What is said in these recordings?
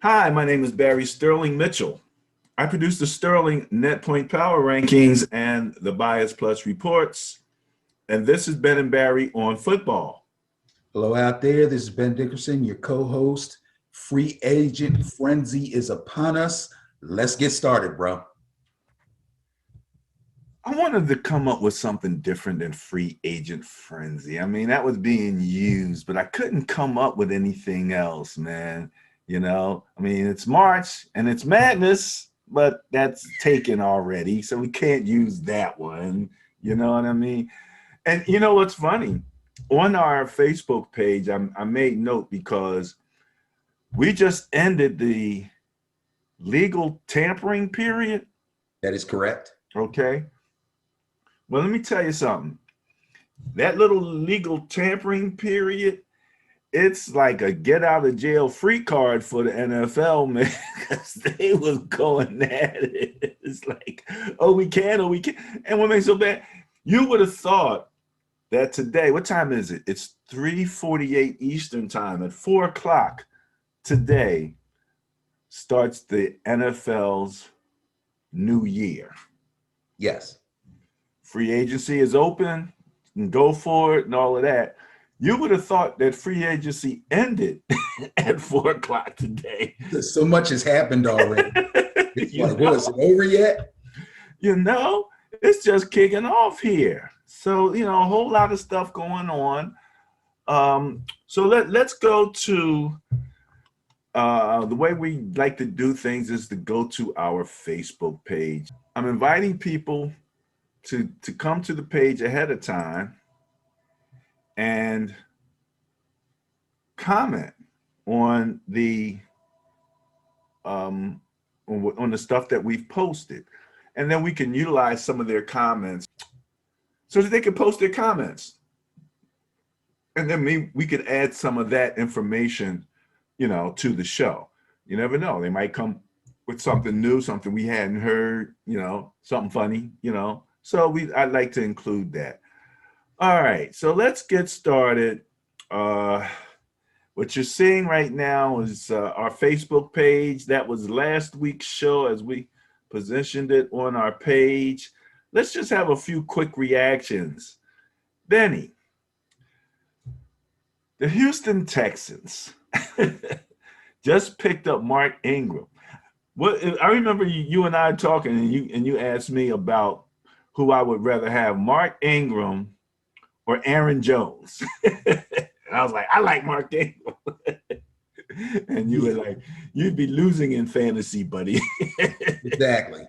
Hi, my name is Barry Sterling Mitchell. I produce the Sterling Net Point Power Rankings and the Bias Plus reports. And this is Ben and Barry on football. Hello out there. This is Ben Dickerson, your co-host. Free agent frenzy is upon us. Let's get started, bro. I wanted to come up with something different than free agent frenzy. I mean, that was being used, but I couldn't come up with anything else, man. I mean, it's March and it's madness, but that's taken already. So we can't use that one. You know what I mean? And you know what's funny? On our Facebook page, I made note because we just ended the legal tampering period. That is correct. Okay. Well, let me tell you something. That little legal tampering period, it's like a get out of jail free card for the NFL, man, because they was going at it. It's like, oh, we can, oh, we can. And what makes it so bad, you would have thought that today, what time is it? It's 3:48 Eastern time. At 4 o'clock today starts the NFL's new year. Yes. Free agency is open, and go for it and all of that. You would have thought that free agency ended at 4 o'clock today. So much has happened already. It's like, what, is it over yet? It's just kicking off here. So, a whole lot of stuff going on. So let's go to the way we like to do things is to go to our Facebook page. I'm inviting people to come to the page ahead of time and comment on the stuff that we've posted, and then we can utilize some of their comments so that they can post their comments, and then we could add some of that information, to the show. You never know; they might come with something new, something we hadn't heard, something funny, So I'd like to include that. All right, so let's get started. What you're seeing right now is our Facebook page. That was last week's show as we positioned it on our page. Let's just have a few quick reactions. Benny, the Houston Texans just picked up Mark Ingram. I remember you and I talking, and you asked me about who I would rather have, Mark Ingram or Aaron Jones. And I was like, I like Mark Ingram. And you were like, you'd be losing in fantasy, buddy. Exactly.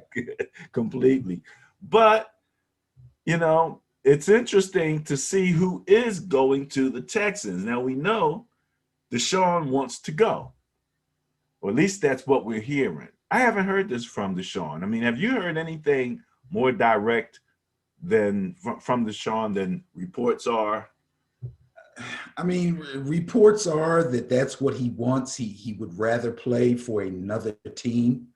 Completely. But, it's interesting to see who is going to the Texans. Now, we know Deshaun wants to go. Or at least that's what we're hearing. I haven't heard this from Deshaun. I mean, have you heard anything more direct than from Deshaun than reports are? I mean, reports are that that's what he wants. He would rather play for another team.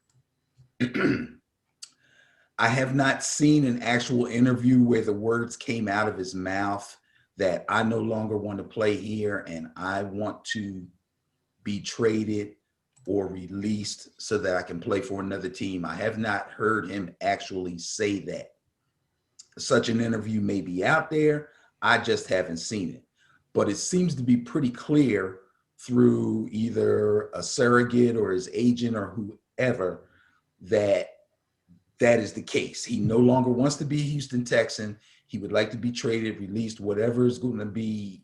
I have not seen an actual interview where the words came out of his mouth that I no longer want to play here and I want to be traded or released so that I can play for another team. I have not heard him actually say that. Such an interview may be out there. I just haven't seen it. But it seems to be pretty clear through either a surrogate or his agent or whoever that that is the case. He no longer wants to be a Houston Texan. He would like to be traded, released, whatever is going to make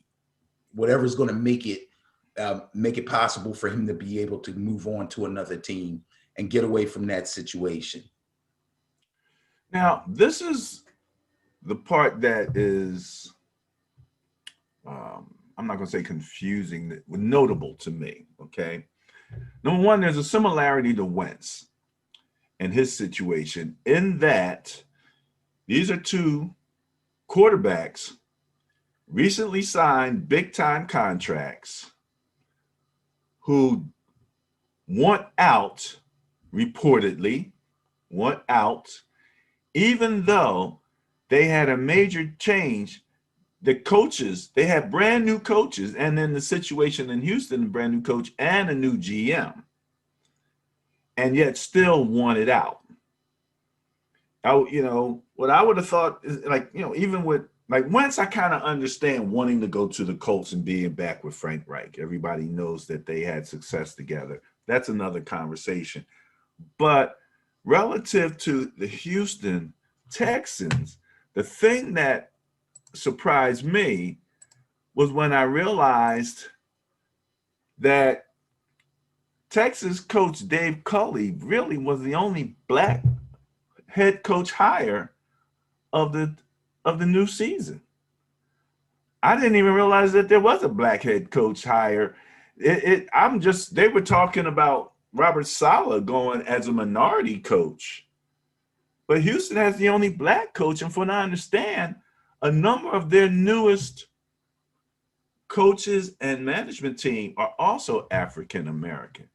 it possible for him to be able to move on to another team and get away from that situation. Now, this is the part that is, I'm not going to say confusing, notable to me, okay? Number one, there's a similarity to Wentz and his situation in that these are two quarterbacks recently signed big-time contracts who want out, reportedly, even though they had a major change. The coaches, they had brand new coaches, and then the situation in Houston, a brand new coach and a new GM. and yet still wanted out. What I would have thought is like, even with like Wentz, I kind of understand wanting to go to the Colts and being back with Frank Reich. Everybody knows that they had success together. That's another conversation. But relative to the Houston Texans, the thing that surprised me was when I realized that Texas coach Dave Culley really was the only black head coach hire of the new season. I didn't even realize that there was a black head coach hire. They were talking about Robert Saleh going as a minority coach, but Houston has the only black coach, and from what I understand, a number of their newest coaches and management team are also African American.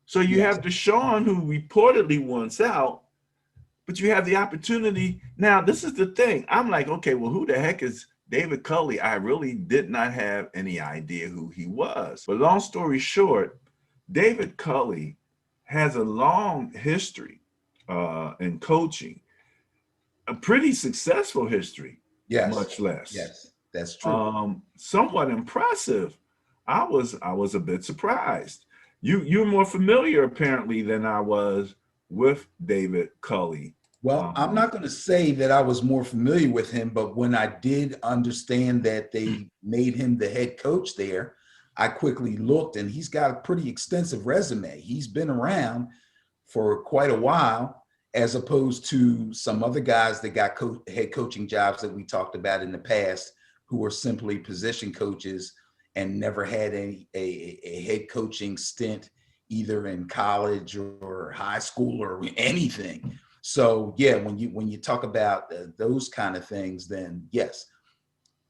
So you Yes. have Deshaun, who reportedly wants out, but you have the opportunity. Now, this is the thing. I'm like, okay, well, who the heck is David Culley? I really did not have any idea who he was. But long story short, David Culley has a long history in coaching, a pretty successful history, Yes. much less. Yes, that's true. Somewhat impressive. I was a bit surprised. You're more familiar apparently than I was with David Culley. Well, I'm not going to say that I was more familiar with him, but when I did understand that they made him the head coach there, I quickly looked, and he's got a pretty extensive resume. He's been around for quite a while, as opposed to some other guys that got head coaching jobs that we talked about in the past, who were simply position coaches and never had a head coaching stint either in college or high school or anything. So yeah, when you talk about those kind of things, then yes,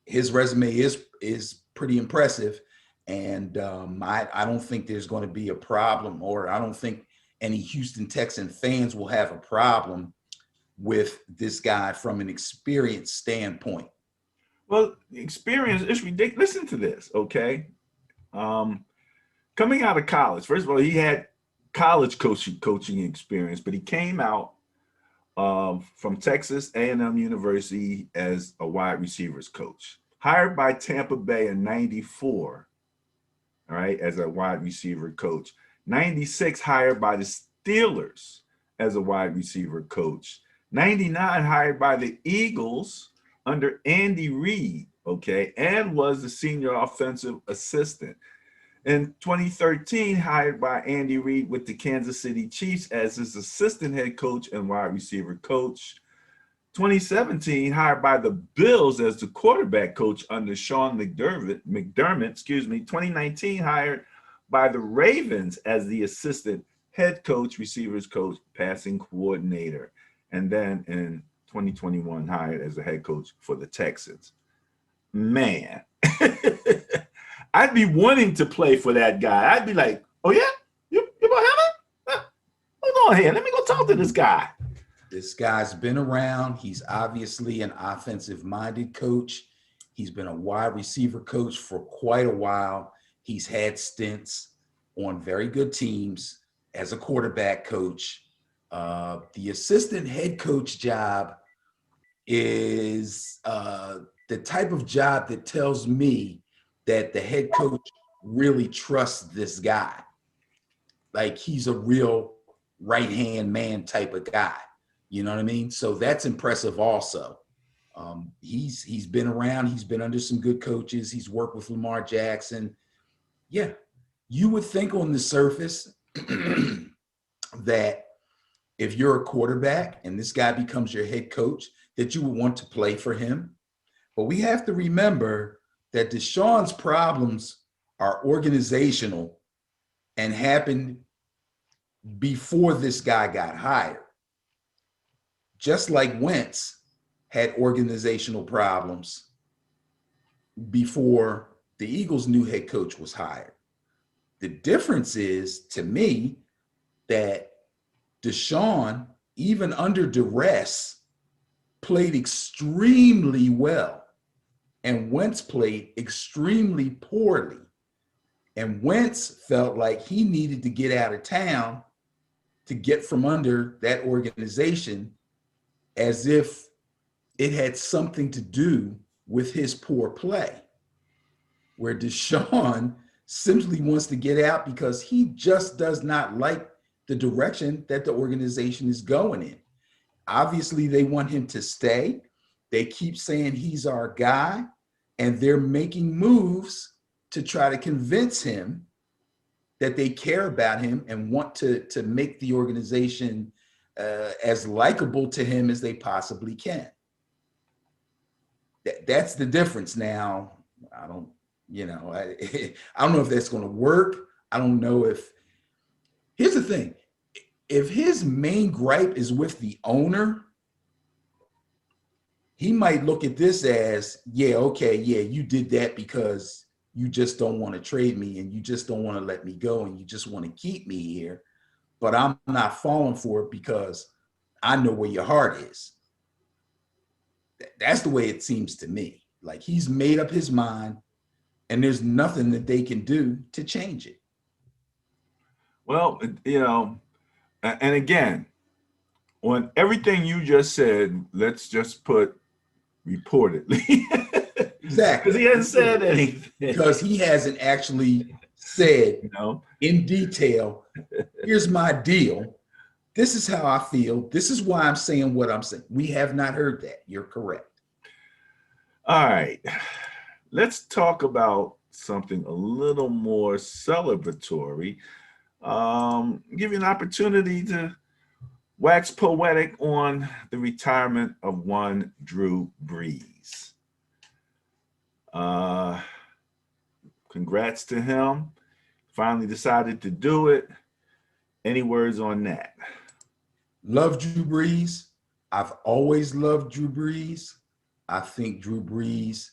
his resume is pretty impressive, and I don't think there's going to be a problem, or I don't think any Houston Texan fans will have a problem with this guy from an experience standpoint. Well, experience is ridiculous. Listen to this, okay? Coming out of college, first of all, he had college coaching experience, but he came out from Texas A&M University as a wide receivers coach. Hired by Tampa Bay in '94, all right, as a wide receiver coach. '96, hired by the Steelers as a wide receiver coach. '99, hired by the Eagles under Andy Reid, okay, and was the senior offensive assistant. In 2013, hired by Andy Reid with the Kansas City Chiefs as his assistant head coach and wide receiver coach. 2017, hired by the Bills as the quarterback coach under Sean McDermott. 2019, hired by the Ravens as the assistant head coach, receivers coach, passing coordinator. And then in 2021, hired as the head coach for the Texans. Man. I'd be wanting to play for that guy. I'd be like, oh yeah, you gonna have it? Hold on here, let me go talk to this guy. This guy's been around. He's obviously an offensive-minded coach. He's been a wide receiver coach for quite a while. He's had stints on very good teams as a quarterback coach. The assistant head coach job is the type of job that tells me that the head coach really trusts this guy. Like he's a real right-hand man type of guy. You know what I mean? So that's impressive also. He's been around. He's been under some good coaches. He's worked with Lamar Jackson. Yeah, you would think on the surface that if you're a quarterback and this guy becomes your head coach, that you would want to play for him. But we have to remember that Deshaun's problems are organizational and happened before this guy got hired. Just like Wentz had organizational problems before the Eagles' new head coach was hired. The difference is, to me, that Deshaun, even under duress, played extremely well. And Wentz played extremely poorly. And Wentz felt like he needed to get out of town to get from under that organization as if it had something to do with his poor play, where Deshaun simply wants to get out because he just does not like the direction that the organization is going in. Obviously, they want him to stay. They keep saying he's our guy, and they're making moves to try to convince him that they care about him and want to make the organization as likable to him as they possibly can. That's the difference. Now, I don't know if that's going to work. I don't know if, here's the thing. If his main gripe is with the owner, he might look at this as, yeah, okay, yeah, you did that because you just don't want to trade me and you just don't want to let me go and you just want to keep me here. But I'm not falling for it because I know where your heart is. That's the way it seems to me. Like he's made up his mind and there's nothing that they can do to change it. Well, and again, on everything you just said, let's just put reportedly. Exactly. Because he hasn't said anything. Because he hasn't actually said in detail, here's my deal. This is how I feel. This is why I'm saying what I'm saying. We have not heard that. You're correct. All right. Let's talk about something a little more celebratory. Give you an opportunity to wax poetic on the retirement of one Drew Brees. Congrats to him. Finally decided to do it. Any words on that? Love Drew Brees. I've always loved Drew Brees. I think Drew Brees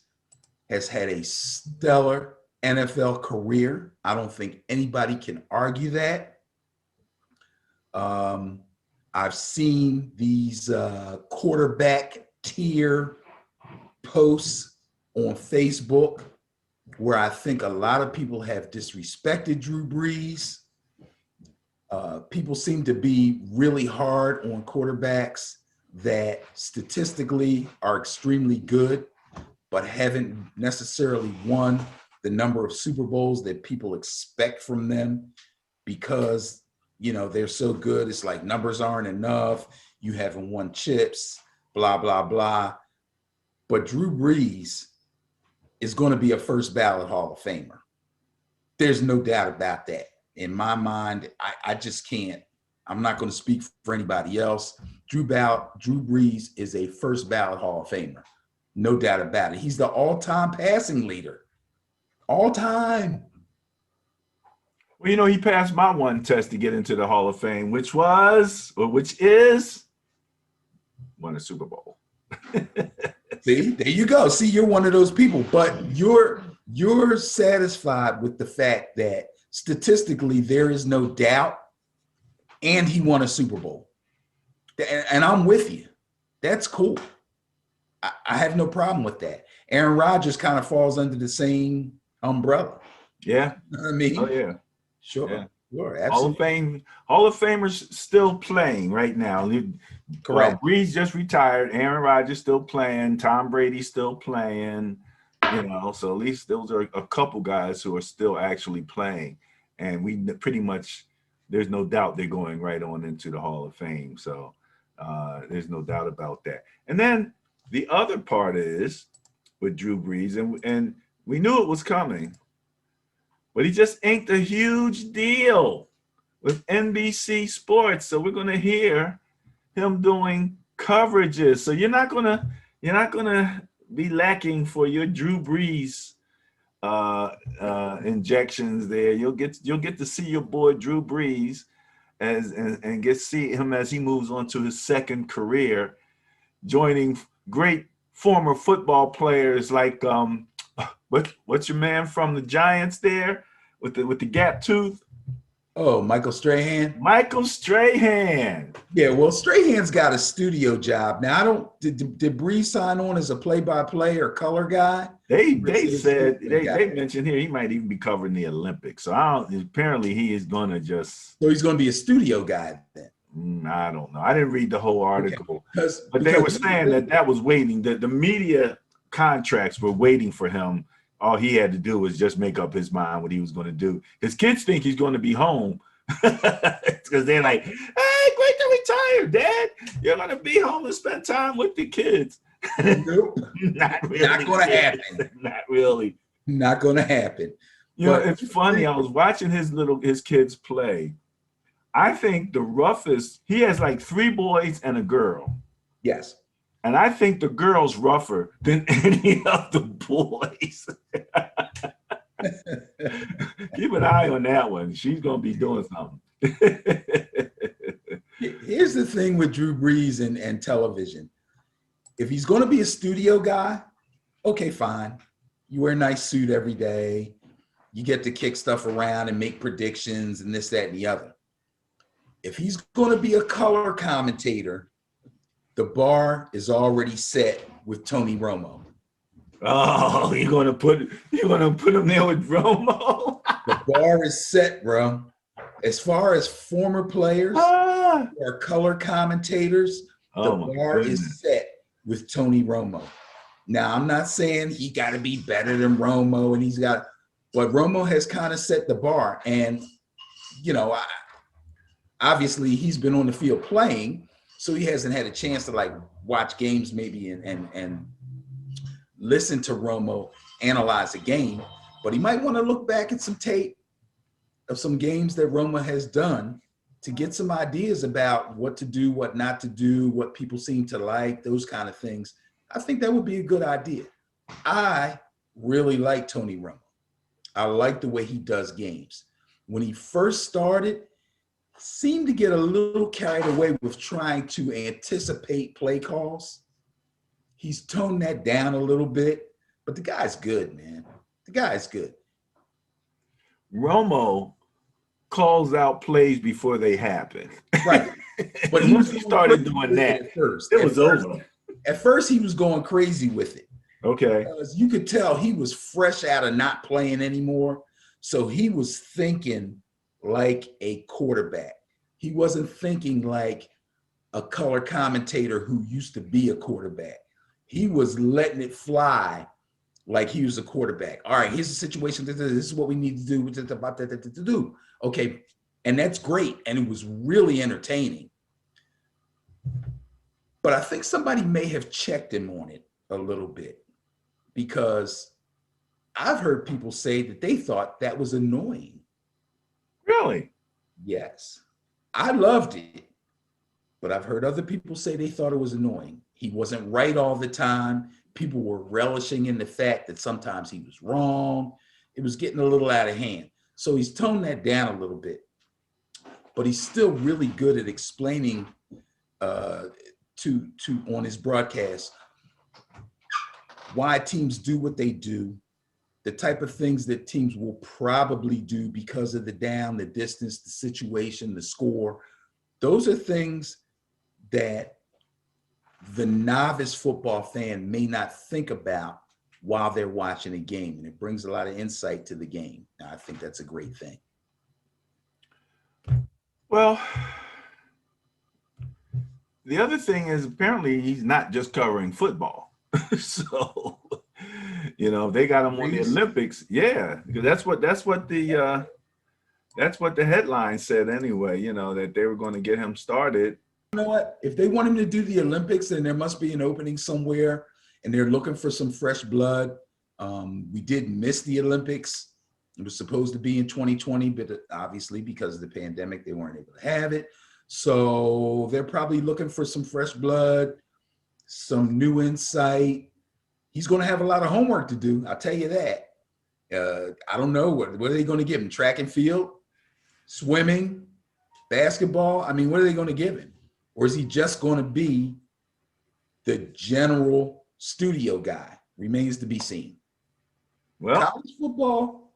has had a stellar NFL career. I don't think anybody can argue that. I've seen these quarterback tier posts on Facebook where I think a lot of people have disrespected Drew Brees. People seem to be really hard on quarterbacks that statistically are extremely good, but haven't necessarily won the number of Super Bowls that people expect from them because, they're so good. It's like numbers aren't enough. You haven't won chips, blah, blah, blah. But Drew Brees is going to be a first ballot Hall of Famer. There's no doubt about that. In my mind, I just can't. I'm not going to speak for anybody else. Drew Brees is a first ballot Hall of Famer. No doubt about it. He's the all-time passing leader. All time. Well, he passed my one test to get into the Hall of Fame, which is won a Super Bowl. See, there you go. See, you're one of those people, but you're satisfied with the fact that statistically there is no doubt and he won a Super Bowl. And I'm with you. That's cool. I have no problem with that. Aaron Rodgers kind of falls under the same umbrella. Yeah. You know what I mean? Oh, yeah. Sure. Yeah. Sure. Absolutely. Hall of Famers still playing right now. Correct. Brees just retired. Aaron Rodgers still playing. Tom Brady still playing. So at least those are a couple guys who are still actually playing. And we pretty much, there's no doubt they're going right on into the Hall of Fame. So there's no doubt about that. And then the other part is with Drew Brees, and we knew it was coming, but he just inked a huge deal with NBC Sports. So we're going to hear him doing coverages. So you're not gonna be lacking for your Drew Brees injections there. You'll get to see your boy Drew Brees and get to see him as he moves on to his second career, joining great former football players like what's your man from the Giants there with the gap tooth? Oh, Michael Strahan. Michael Strahan. Yeah, well, Strahan's got a studio job now. I don't. Did Brees sign on as a play-by-play or color guy? They said they mentioned here he might even be covering the Olympics. So I don't. Apparently, he is going to just. So he's going to be a studio guy then. I don't know. I didn't read the whole article, okay. but they were saying that was waiting. The media contracts were waiting for him. All he had to do was just make up his mind what he was going to do. His kids think he's going to be home because they're like, "Hey, great to retire, Dad. You're going to be home and spend time with the kids." Nope. Not really. Not going to happen. Not really. Not going to happen. You know, it's funny. I was watching his kids play. I think the roughest, he has like 3 boys and a girl. Yes. And I think the girl's rougher than any of the boys. Keep an eye on that one. She's going to be doing something. Here's the thing with Drew Brees and television. If he's going to be a studio guy, okay, fine. You wear a nice suit every day. You get to kick stuff around and make predictions and this, that, and the other. If he's going to be a color commentator, the bar is already set with Tony Romo. Oh, you're gonna put him there with Romo? The bar is set, bro. As far as former players or color commentators, the bar is set with Tony Romo. Now, I'm not saying he got to be better than Romo, and but Romo has kind of set the bar. And, you know, obviously he's been on the field playing, so he hasn't had a chance to like watch games maybe and listen to Romo analyze a game, but he might want to look back at some tape of some games that Romo has done to get some ideas about what to do, what not to do, what people seem to like, those kind of things. I think that would be a good idea. I really like Tony Romo. I like the way he does games. When he first started, seemed to get a little carried away with trying to anticipate play calls. He's toned that down a little bit, but the guy's good, man. The guy's good. Romo calls out plays before they happen. Right. But once he started doing that, it was over. At first, he was going crazy with it. Okay. Because you could tell he was fresh out of not playing anymore. So he was thinking like a quarterback. He wasn't thinking like a color commentator who used to be a quarterback. He was letting it fly like he was a quarterback. All right, here's the situation. This is what we need to do. About that to do. Okay, and that's great. And it was really entertaining. But I think somebody may have checked him on it a little bit, because I've heard people say that they thought that was annoying. Really? Yes. I loved it, but I've heard other people say they thought it was annoying. He wasn't right all the time. People were relishing in the fact that sometimes he was wrong. It was getting a little out of hand. So he's toned that down a little bit, but he's still really good at explaining on his broadcast why teams do what they do, the type of things that teams will probably do because of the down, the distance, the situation, the score. Those are things that the novice football fan may not think about while they're watching a game, and it brings a lot of insight to the game. Now, I think that's a great thing. Well, the other thing is apparently he's not just covering football. So, you know, they got him on the Olympics. Yeah, because that's what the headline said anyway, you know, that they were going to get him started. You know what? If they want him to do the Olympics, then there must be an opening somewhere, and they're looking for some fresh blood. We did miss the Olympics. It was supposed to be in 2020, but obviously because of the pandemic, they weren't able to have it. So they're probably looking for some fresh blood, some new insight. He's going to have a lot of homework to do. I'll tell you that. I don't know. What are they going to give him? Track and field, swimming, basketball? I mean, what are they going to give him? Or is he just going to be the general studio guy? Remains to be seen. Well, college football,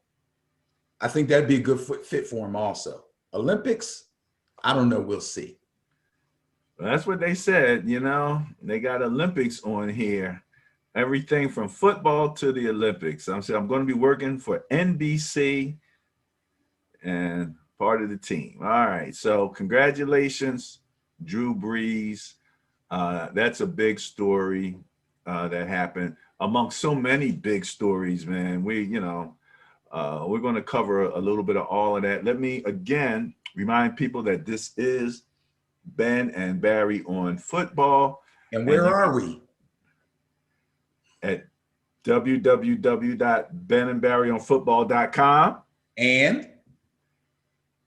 I think that'd be a good fit for him also. Olympics, I don't know. We'll see. That's what they said, you know. They got Olympics on here. Everything from football to the Olympics. I'm saying I'm going to be working for NBC and part of the team. All right. So congratulations, Drew Brees. That's a big story that happened among so many big stories, man. We're going to cover a little bit of all of that. Let me again remind people that this is Ben and Barry on football. And where are we? At www.benandbarryonfootball.com And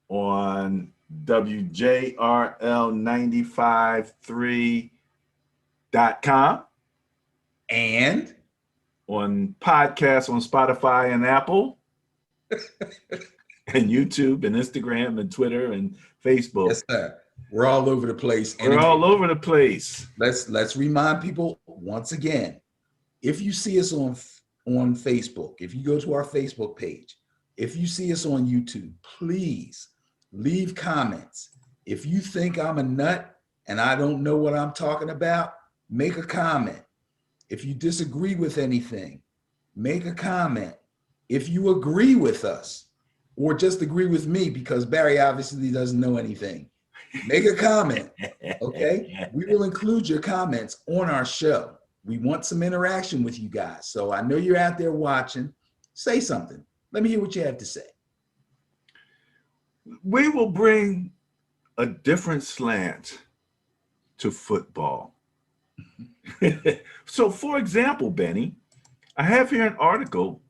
on WJRL 95.3.com and on podcasts on Spotify and Apple and YouTube and Instagram and Twitter and Facebook. Yes, sir. We're all over the place. We're all over the place. Let's remind people once again, if you see us on Facebook, if you go to our Facebook page, if you see us on YouTube, please leave comments. If you think I'm a nut and I don't know what I'm talking about, make a comment. If you disagree with anything, make a comment. If you agree with us or just agree with me because Barry obviously doesn't know anything, make a comment, okay? We will include your comments on our show. We want some interaction with you guys. So I know you're out there watching. Say something. Let me hear what you have to say. We will bring a different slant to football. So, for example, Benny, I have here an article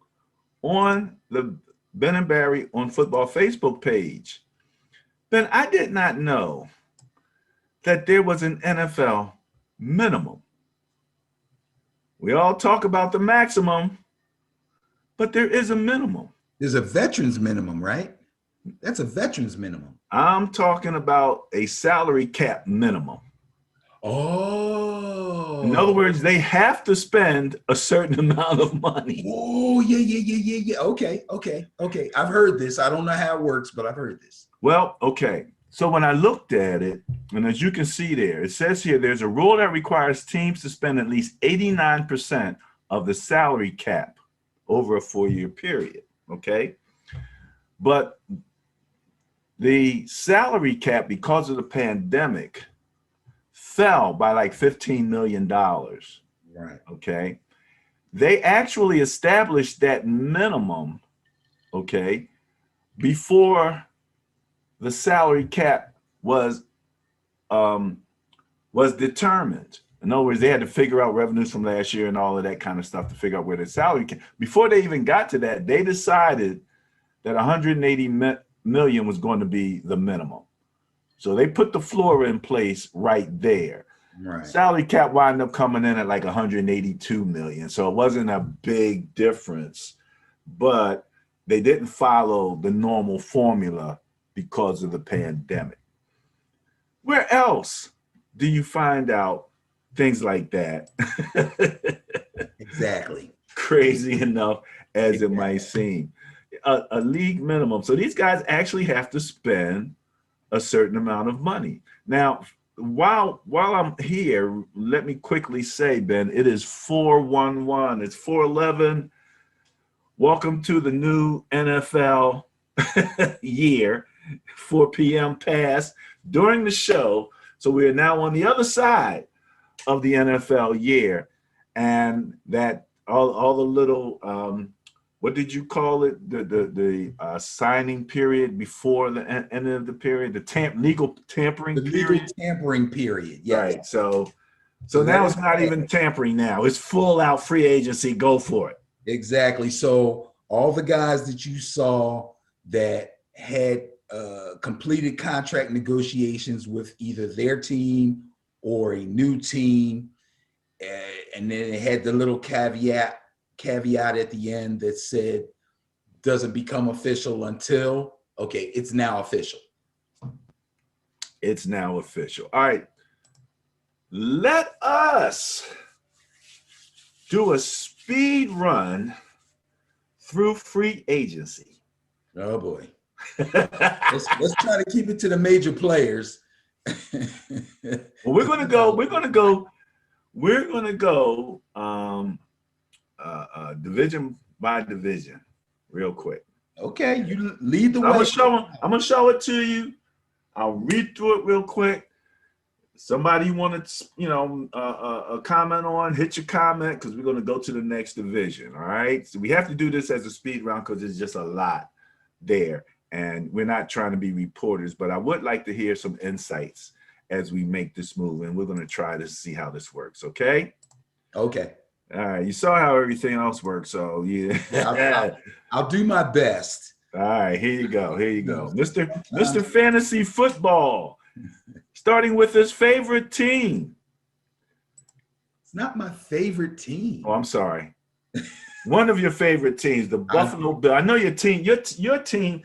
on the Ben and Barry on Football Facebook page. Ben, I did not know that there was an NFL minimum. We all talk about the maximum, but there is a minimum. There's a veterans minimum, right? That's a veterans minimum. I'm talking about a salary cap minimum. Oh. In other words, they have to spend a certain amount of money. Oh, yeah. Okay. I've heard this. I don't know how it works, but I've heard this. Well, okay. So when I looked at it, and as you can see there, it says here there's a rule that requires teams to spend at least 89% of the salary cap over a 4-year period, okay? But the salary cap, because of the pandemic, fell by like $15 million, Right. okay? They actually established that minimum, okay, before the salary cap was determined. In other words, they had to figure out revenues from last year and all of that kind of stuff to figure out where the salary cap. Before they even got to that, they decided that 180 million was going to be the minimum. So they put the floor in place right there. Right. Salary cap wound up coming in at like 182 million. So it wasn't a big difference, but they didn't follow the normal formula because of the pandemic. Where else do you find out things like that? Exactly. Crazy enough as it might seem. A league minimum. So these guys actually have to spend a certain amount of money. Now, while I'm here, let me quickly say, Ben, it is 4/11. It's 4/11. Welcome to the new NFL year. 4 p.m. passed during the show. So we are now on the other side of the NFL year. And that all the little, what did you call it? The signing period before the end of the period, the legal tampering period. Legal tampering period. Yes. Right. So now it's not even tampering now. It's full out free agency. Go for it. Exactly. So all the guys that you saw that had completed contract negotiations with either their team or a new team, and then it had the little caveat at the end that said doesn't become official until, okay, it's now official. It's now official. All right. Let us do a speed run through free agency. Oh boy. Let's try to keep it to the major players. Well, we're gonna go division by division, real quick. Okay, you lead the I'm way. gonna show it to you. I'll read through it real quick. Somebody you want to, a comment on, hit your comment because we're going to go to the next division. All right. So we have to do this as a speed round because there's just a lot there. And we're not trying to be reporters, but I would like to hear some insights as we make this move. And we're going to try to see how this works. Okay. Okay. All right. You saw how everything else works. So yeah. I'll do my best. All right. Here you go. Here you go. Mr. Fantasy Football. Starting with his favorite team. It's not my favorite team. Oh, I'm sorry. One of your favorite teams, the Buffalo Bills. I know your team. Your team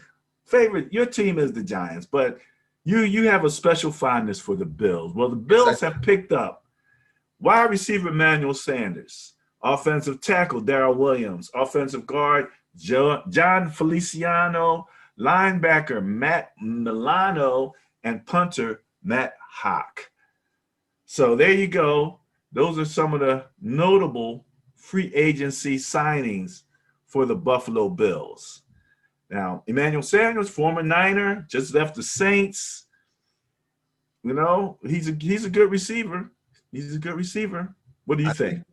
is the Giants, but you have a special fondness for the Bills. Well, the Bills have picked up wide receiver Emmanuel Sanders, offensive tackle Darrell Williams, offensive guard John Feliciano, linebacker Matt Milano, and punter Matt Hawk. So there you go. Those are some of the notable free agency signings for the Buffalo Bills. Now, Emmanuel Sanders, former Niner, just left the Saints. You know, he's a good receiver. He's a good receiver. What do you think?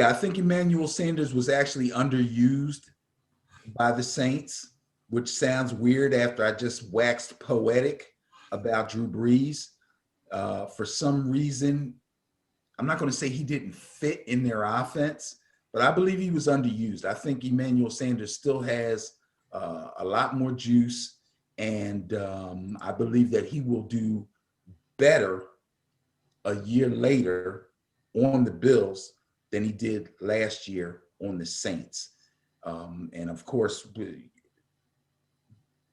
I think Emmanuel Sanders was actually underused by the Saints, which sounds weird after I just waxed poetic about Drew Brees. For some reason, I'm not going to say he didn't fit in their offense, but I believe he was underused. I think Emmanuel Sanders still has a lot more juice, and I believe that he will do better a year later on the Bills than he did last year on the Saints. And of course,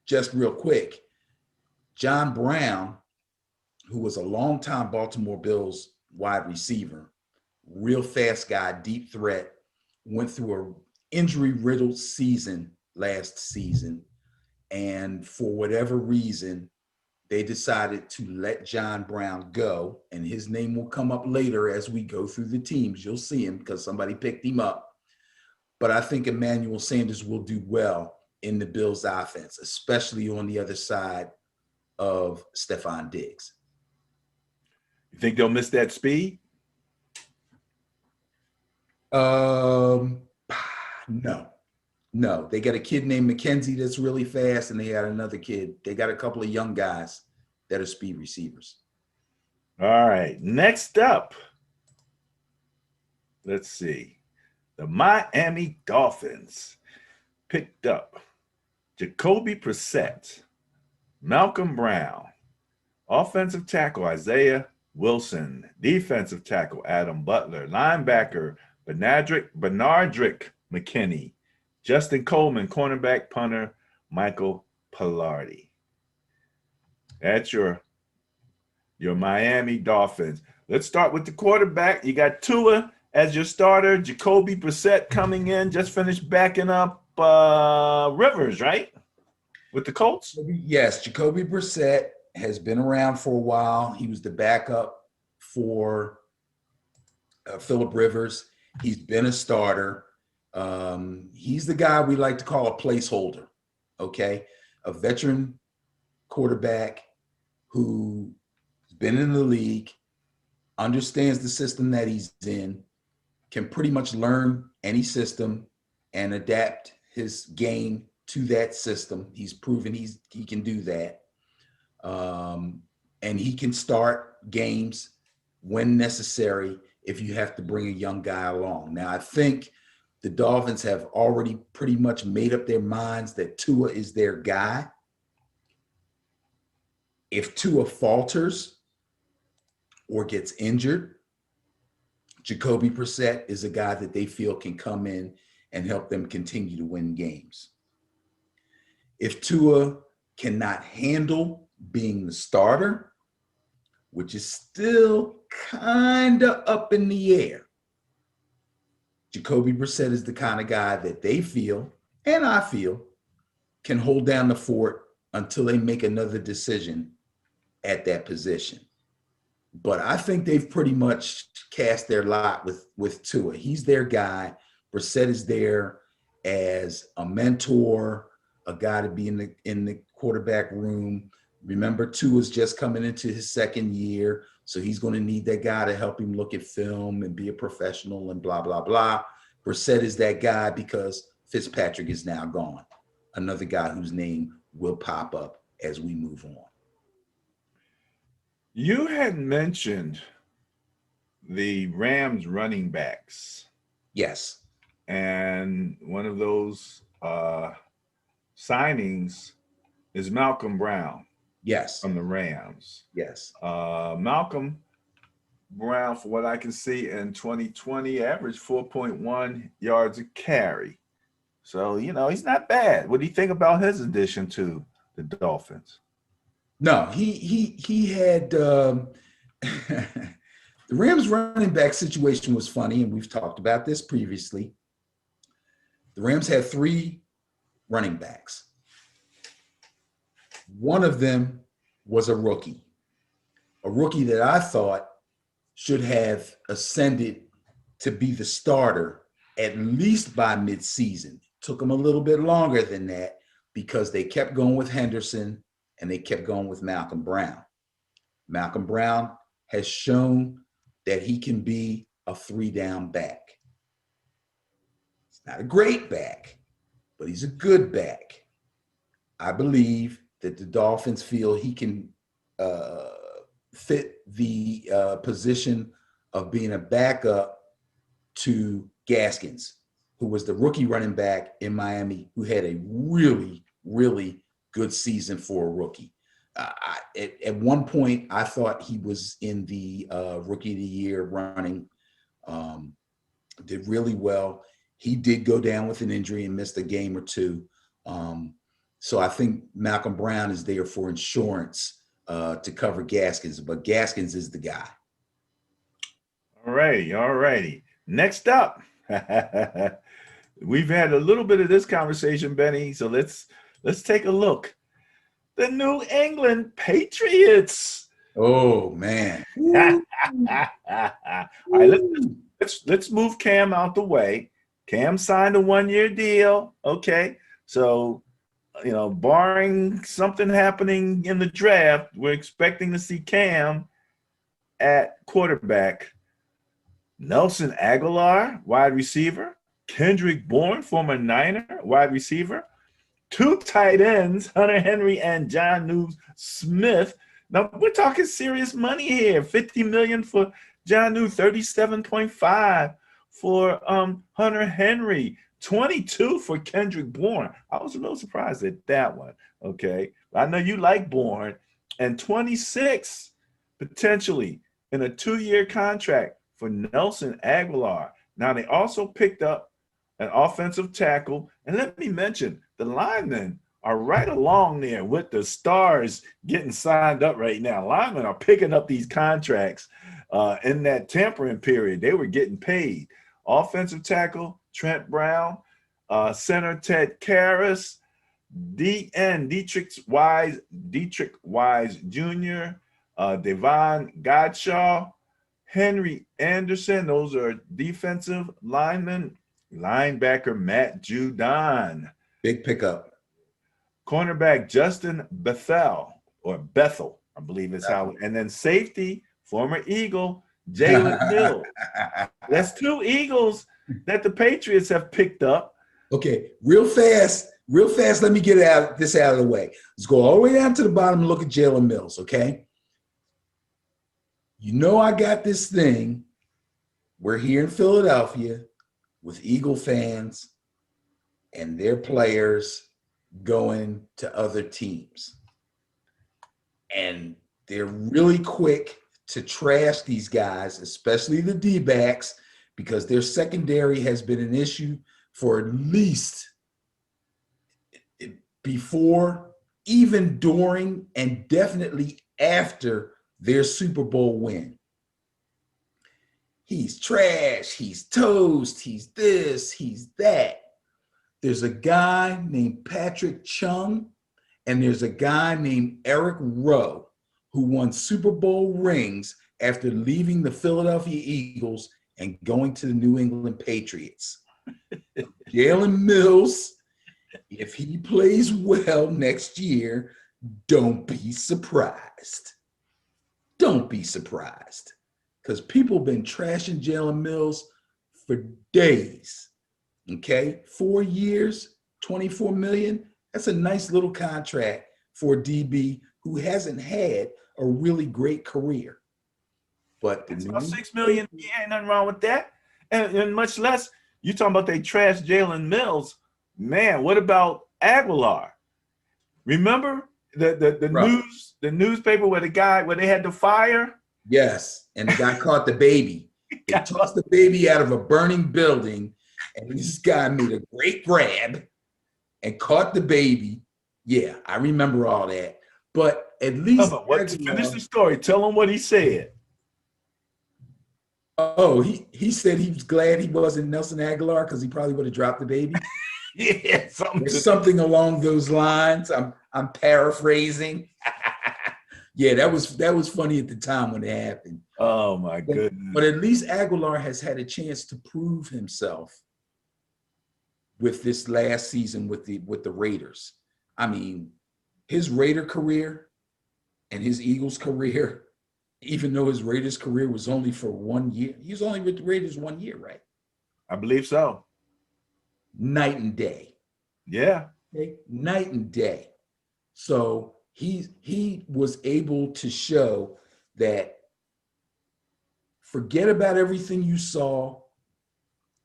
just real quick, John Brown, who was a longtime Baltimore Bills wide receiver, real fast guy, deep threat, went through an injury-riddled season last season. And for whatever reason, they decided to let John Brown go. And his name will come up later as we go through the teams. You'll see him because somebody picked him up. But I think Emmanuel Sanders will do well in the Bills offense, especially on the other side of Stephon Diggs. You think they'll miss that speed? No. They got a kid named McKenzie that's really fast, and they got another kid. They got a couple of young guys that are speed receivers. All right. Next up, let's see. The Miami Dolphins picked up Jacoby Brissett, Malcolm Brown, offensive tackle Isaiah Wilson, defensive tackle Adam Butler, linebacker Benardrick McKinney, Justin Coleman, cornerback punter Michael Palardi. That's your Miami Dolphins. Let's start with the quarterback. You got Tua as your starter. Jacoby Brissett coming in, just finished backing up Rivers, right? With the Colts? Yes, Jacoby Brissett has been around for a while. He was the backup for Phillip Rivers. He's been a starter. He's the guy we like to call a placeholder, okay? A veteran quarterback who's been in the league, understands the system that he's in, can pretty much learn any system and adapt his game to that system. He's proven he can do that. And he can start games when necessary if you have to bring a young guy along. Now, I think the Dolphins have already pretty much made up their minds that Tua is their guy. If Tua falters or gets injured, Jacoby Brissett is a guy that they feel can come in and help them continue to win games. If Tua cannot handle being the starter, which is still kind of up in the air, Jacoby Brissett is the kind of guy that they feel, and I feel, can hold down the fort until they make another decision at that position. But I think they've pretty much cast their lot with Tua. He's their guy. Brissett is there as a mentor, a guy to be in the quarterback room. Remember, Tua's just coming into his second year, so he's going to need that guy to help him look at film and be a professional and blah, blah, blah. Brissett is that guy because Fitzpatrick is now gone. Another guy whose name will pop up as we move on. You had mentioned the Rams running backs. Yes. And one of those signings is Malcolm Brown. Yes. From the Rams. Yes. Malcolm Brown, for what I can see in 2020, averaged 4.1 yards a carry. So, he's not bad. What do you think about his addition to the Dolphins? No, he had the Rams running back situation was funny, and we've talked about this previously. The Rams had 3 running backs. One of them was a rookie that I thought should have ascended to be the starter at least by midseason. Took them a little bit longer than that because they kept going with Henderson and they kept going with Malcolm Brown. Malcolm Brown has shown that he can be a 3-down back. He's not a great back, but he's a good back. I believe that the Dolphins feel he can fit the position of being a backup to Gaskins, who was the rookie running back in Miami, who had a really, really good season for a rookie. At one point, I thought he was in the Rookie of the Year running, did really well. He did go down with an injury and missed a game or two. So I think Malcolm Brown is there for insurance to cover Gaskins, but Gaskins is the guy. All righty. Next up, we've had a little bit of this conversation, Benny, so let's take a look. The New England Patriots. Oh, man. All right, let's move Cam out the way. Cam signed a 1-year deal. Okay, so barring something happening in the draft, we're expecting to see Cam at quarterback. Nelson Aguilar, wide receiver. Kendrick Bourne, former Niner, wide receiver. 2 tight ends, Hunter Henry and Jonnu Smith. Now, we're talking serious money here. $50 million for Jonnu, $37.5 for Hunter Henry, $22 for Kendrick Bourne. I was a little surprised at that one. Okay, I know you like Bourne, and $26 potentially in a 2-year contract for Nelson Aguilar. Now, they also picked up an offensive tackle, and let me mention, the linemen are right along there with the stars getting signed up right now. Linemen are picking up these contracts in that tampering period. They were getting paid. Offensive tackle, Trent Brown. Center, Ted Karras. DN, Dietrich Wise Jr., Devon Godshaw, Henry Anderson. Those are defensive linemen. Linebacker, Matt Judon. Big pickup. Cornerback, Justin Bethel, I believe is how. And then safety, former Eagle, Jalen Hill. That's 2 Eagles that the Patriots have picked up. Okay, real fast, let me get this out of the way. Let's go all the way down to the bottom and look at Jalen Mills, okay? I got this thing. We're here in Philadelphia with Eagle fans and their players going to other teams. And they're really quick to trash these guys, especially the D-backs, because their secondary has been an issue for at least before, even during, and definitely after their Super Bowl win. He's trash, he's toast, he's this, he's that. There's a guy named Patrick Chung And there's a guy named Eric Rowe who won Super Bowl rings after leaving the Philadelphia Eagles and going to the New England Patriots. Jalen Mills, if he plays well next year, don't be surprised. Don't be surprised. Because people have been trashing Jalen Mills for days. Okay? 4 years, $24 million. That's a nice little contract for a DB who hasn't had a really great career. But it's about $6 million. Yeah, ain't nothing wrong with that. And much less, you talking about they trash Jalen Mills. Man, what about Aguilar? Remember the right. the newspaper where they had the fire? Yes, and the guy caught the baby. They tossed the baby out of a burning building, and this guy made a great grab and caught the baby. Yeah, I remember all that. But at least Finish the story. Tell him what he said. Oh, he said he was glad he wasn't Nelson Aguilar because he probably would have dropped the baby. Yeah, something along those lines. I'm paraphrasing. Yeah, that was funny at the time when it happened. Oh my goodness. But at least Aguilar has had a chance to prove himself with this last season with the Raiders. I mean, his Raider career and his Eagles career, even though his Raiders career was only for 1 year, he was only with the Raiders 1 year, right? I believe so. Night and day. Yeah. Okay? Night and day. So he was able to show that forget about everything you saw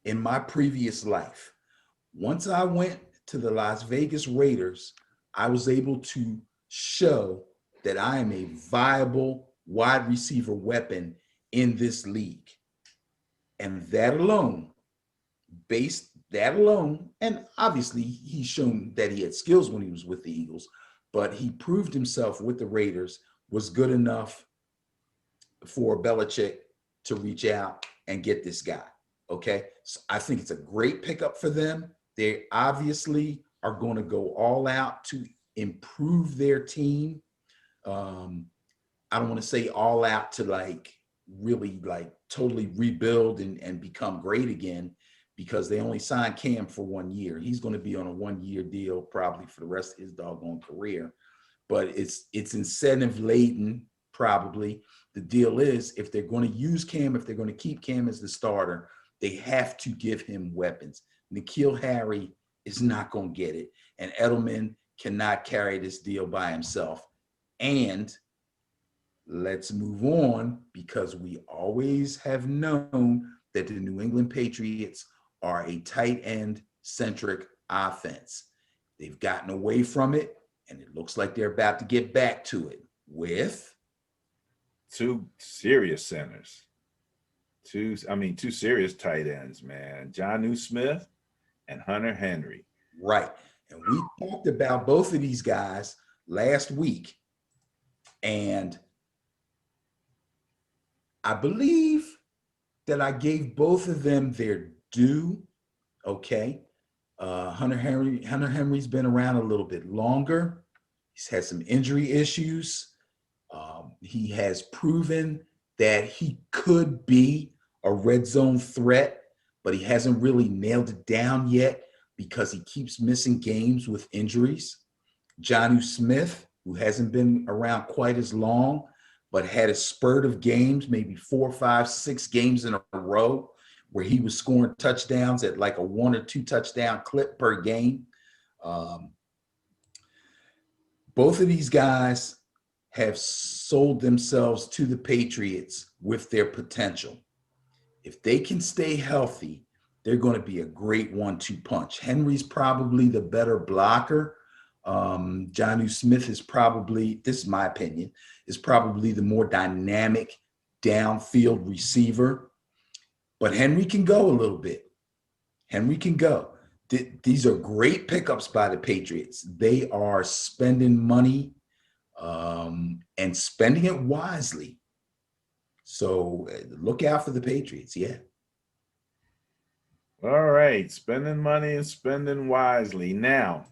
in my previous life. Once I went to the Las Vegas Raiders, I was able to show that I am a viable wide receiver weapon in this league. And that alone, and obviously he's shown that he had skills when he was with the Eagles, but he proved himself with the Raiders was good enough for Belichick to reach out and get this guy. Okay. So I think it's a great pickup for them. They obviously are going to go all out to improve their team. I don't want to say all out to really totally rebuild and become great again, because they only signed Cam for 1 year. He's going to be on a 1-year deal probably for the rest of his doggone career. But it's incentive laden, probably. The deal is, if they're going to use Cam, if they're going to keep Cam as the starter, they have to give him weapons. N'Keal Harry is not going to get it. And Edelman cannot carry this deal by himself. And let's move on, because we always have known that the New England Patriots are a tight end centric offense. They've gotten away from it, and it looks like they're about to get back to it with 2 serious centers. Two serious tight ends, man. Jonnu Smith and Hunter Henry. Right. And we talked about both of these guys last week, and I believe that I gave both of them their due. Okay. Hunter Henry's been around a little bit longer. He's had some injury issues. He has proven that he could be a red zone threat, but he hasn't really nailed it down yet because he keeps missing games with injuries. Jonnu Smith, who hasn't been around quite as long, but had a spurt of games, maybe 4, 5, 6 games in a row, where he was scoring touchdowns at like a 1 or 2 touchdown clip per game. Both of these guys have sold themselves to the Patriots with their potential. If they can stay healthy, they're going to be a great 1-2 punch. Henry's probably the better blocker. Jonnu Smith is probably, this is my opinion, is probably the more dynamic downfield receiver. But Henry can go a little bit. Henry can go. These are great pickups by the Patriots. They are spending money and spending it wisely. So look out for the Patriots. Yeah. All right. Spending money and spending wisely. Now,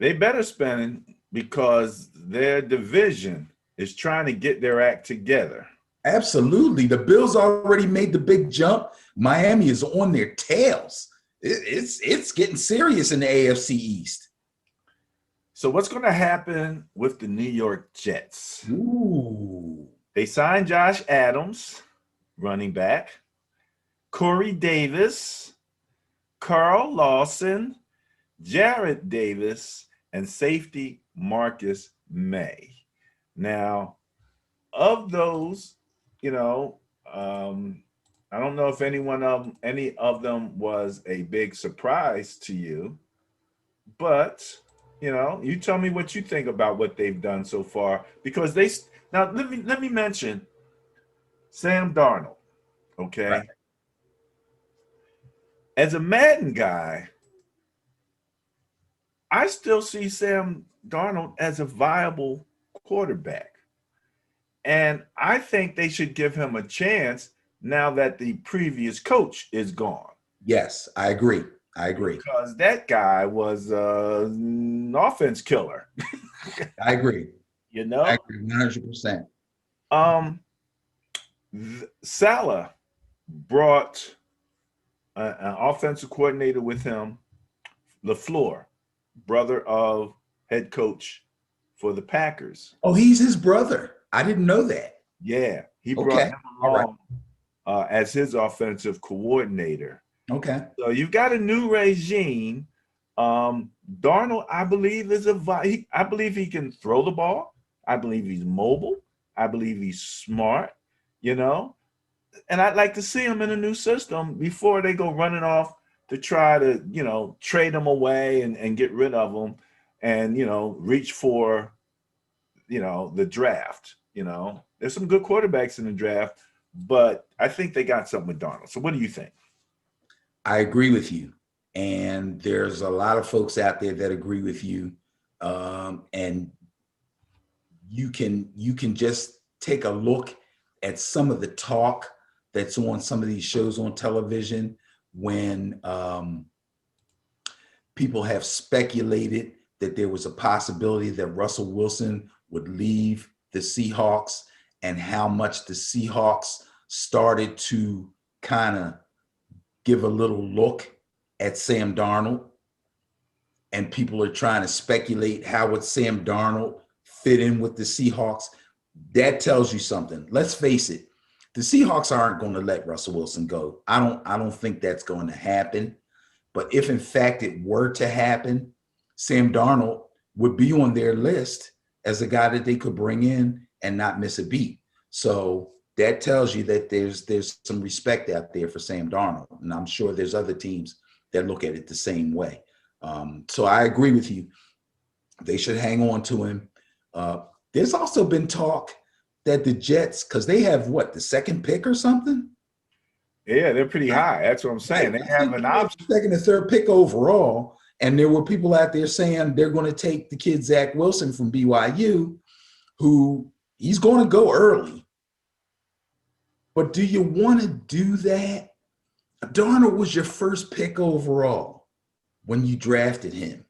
They better spend because their division is trying to get their act together. Absolutely. The Bills already made the big jump. Miami is on their tails. It's getting serious in the AFC East. So what's going to happen with the New York Jets? Ooh. They signed Josh Adams, running back, Corey Davis, Carl Lawson, Jarrett Davis, and safety Marcus May. Now, of those, I don't know if any of them was a big surprise to you, but you tell me what you think about what they've done so far. Because now let me mention Sam Darnold. Okay, Right. as a Madden guy, I still see Sam Darnold as a viable quarterback. And I think they should give him a chance now that the previous coach is gone. Yes, I agree. Because that guy was an offense killer. I agree. You know? I agree 100%. Salah brought an offensive coordinator with him, LaFleur, brother of head coach for the Packers. Oh, he's his brother. I didn't know that. Yeah, he brought Okay. him All right. along as his offensive coordinator. Okay. So you've got a new regime. Darnold, I believe, I believe he can throw the ball. I believe he's mobile. I believe he's smart, And I'd like to see him in a new system before they go running off to try to, trade him away and get rid of him and, reach for, the draft. There's some good quarterbacks in the draft, but I think they got something with Darnold. So what do you think? I agree with you. And there's a lot of folks out there that agree with you. And you can just take a look at some of the talk that's on some of these shows on television when people have speculated that there was a possibility that Russell Wilson would leave the Seahawks and how much the Seahawks started to kind of give a little look at Sam Darnold. And people are trying to speculate how would Sam Darnold fit in with the Seahawks. That tells you something. Let's face it, the Seahawks aren't going to let Russell Wilson go. I don't think that's going to happen. But if in fact it were to happen, Sam Darnold would be on their list as a guy that they could bring in and not miss a beat. So that tells you that there's some respect out there for Sam Darnold. And I'm sure there's other teams that look at it the same way. So I agree with you. They should hang on to him. There's also been talk that the Jets, because they have the second pick or something? Yeah, they're pretty high. That's what I'm saying. They have an option. Second and third pick overall. And there were people out there saying they're going to take the kid Zach Wilson from BYU, who he's going to go early. But do you want to do that? Darnold was your first pick overall when you drafted him.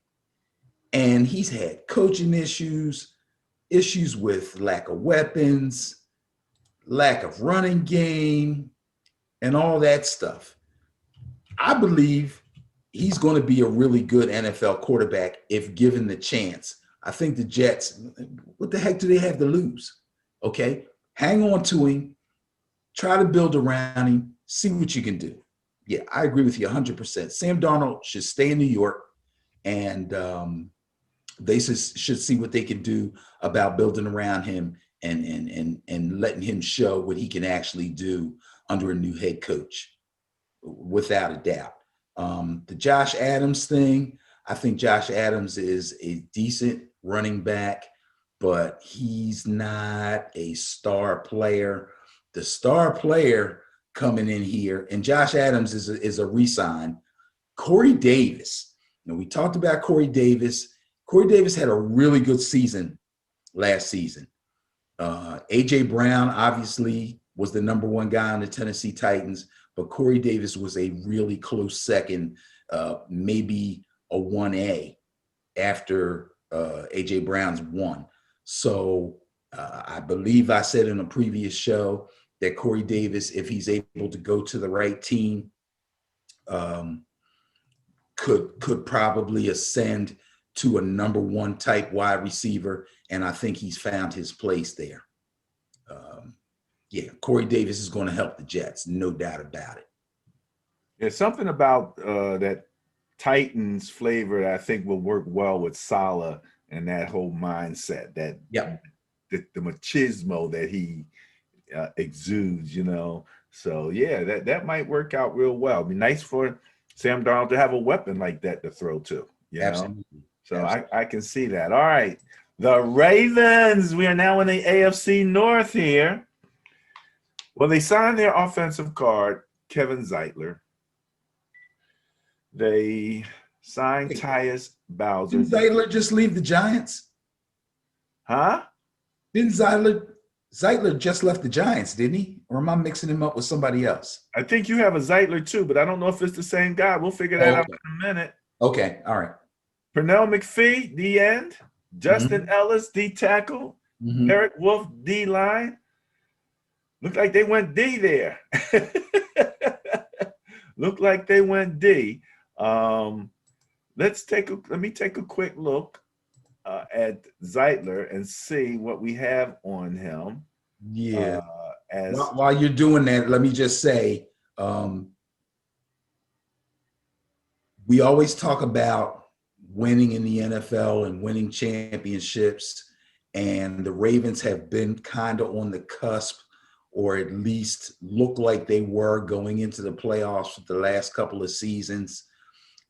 And he's had coaching issues with lack of weapons, lack of running game, and all that stuff. I believe he's going to be a really good NFL quarterback if given the chance. I think the Jets, what the heck do they have to lose? Okay, hang on to him, try to build around him, see what you can do. Yeah, I agree with you 100%. Sam Darnold should stay in New York, and they should see what they can do about building around him and letting him show what he can actually do under a new head coach, without a doubt. The Josh Adams thing, I think Josh Adams is a decent running back, but he's not a star player. The star player coming in here, and Josh Adams is a re-sign. Corey Davis. We talked about Corey Davis. Corey Davis had a really good season last season. A.J. Brown obviously was the number one guy on the Tennessee Titans, but Corey Davis was a really close second, maybe a 1A after AJ Brown's won. So I believe I said in a previous show that Corey Davis, if he's able to go to the right team, could probably ascend to a number one type wide receiver, and I think he's found his place there. Yeah, Corey Davis is going to help the Jets, no doubt about it. There's something about that Titans flavor that I think will work well with Saleh and that whole mindset, that the machismo that he exudes, you know. So yeah, that might work out real well. It'd be nice for Sam Darnold to have a weapon like that to throw to, you know. So absolutely. I can see that. All right, the Ravens. We are now in the AFC North here. Well, they signed their offensive guard, Kevin Zeitler. They signed Tyus Bowser. Didn't Zeitler just leave the Giants? Huh? Didn't Zeitler just left the Giants, didn't he? Or am I mixing him up with somebody else? I think you have a Zeitler too, but I don't know if it's the same guy. We'll figure that out in a minute. Okay, all right. Pernell McPhee, D end. Justin Ellis, D tackle. Eric Wolf, D line. Looked like they went D there. Looked like they went D. Let me take a quick look at Zeitler and see what we have on him. Yeah. While you're doing that, let me just say, we always talk about winning in the NFL and winning championships, and the Ravens have been kind of on the cusp, or at least look like they were going into the playoffs for the last couple of seasons.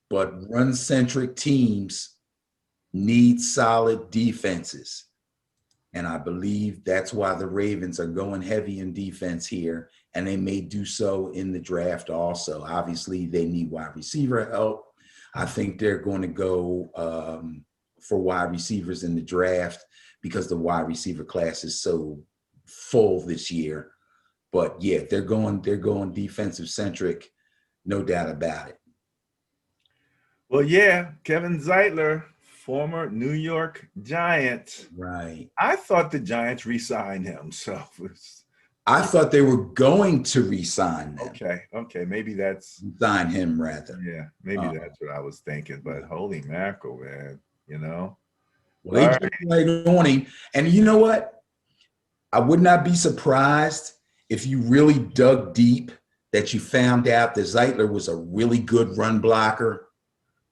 But run-centric teams need solid defenses. And I believe that's why the Ravens are going heavy in defense here, and they may do so in the draft also. Obviously, they need wide receiver help. I think they're going to go for wide receivers in the draft because the wide receiver class is so full this year. But yeah, they're going defensive centric, no doubt about it. Well, yeah, Kevin Zeitler, former New York Giant. Right. I thought the Giants re-signed him, so I thought they were going to re-sign him. Okay, maybe that's sign him rather. Yeah, maybe that's what I was thinking. But holy mackerel, man, you know. Well, they jumped right on him, and you know what? I would not be surprised if you really dug deep that you found out that Zeitler was a really good run blocker,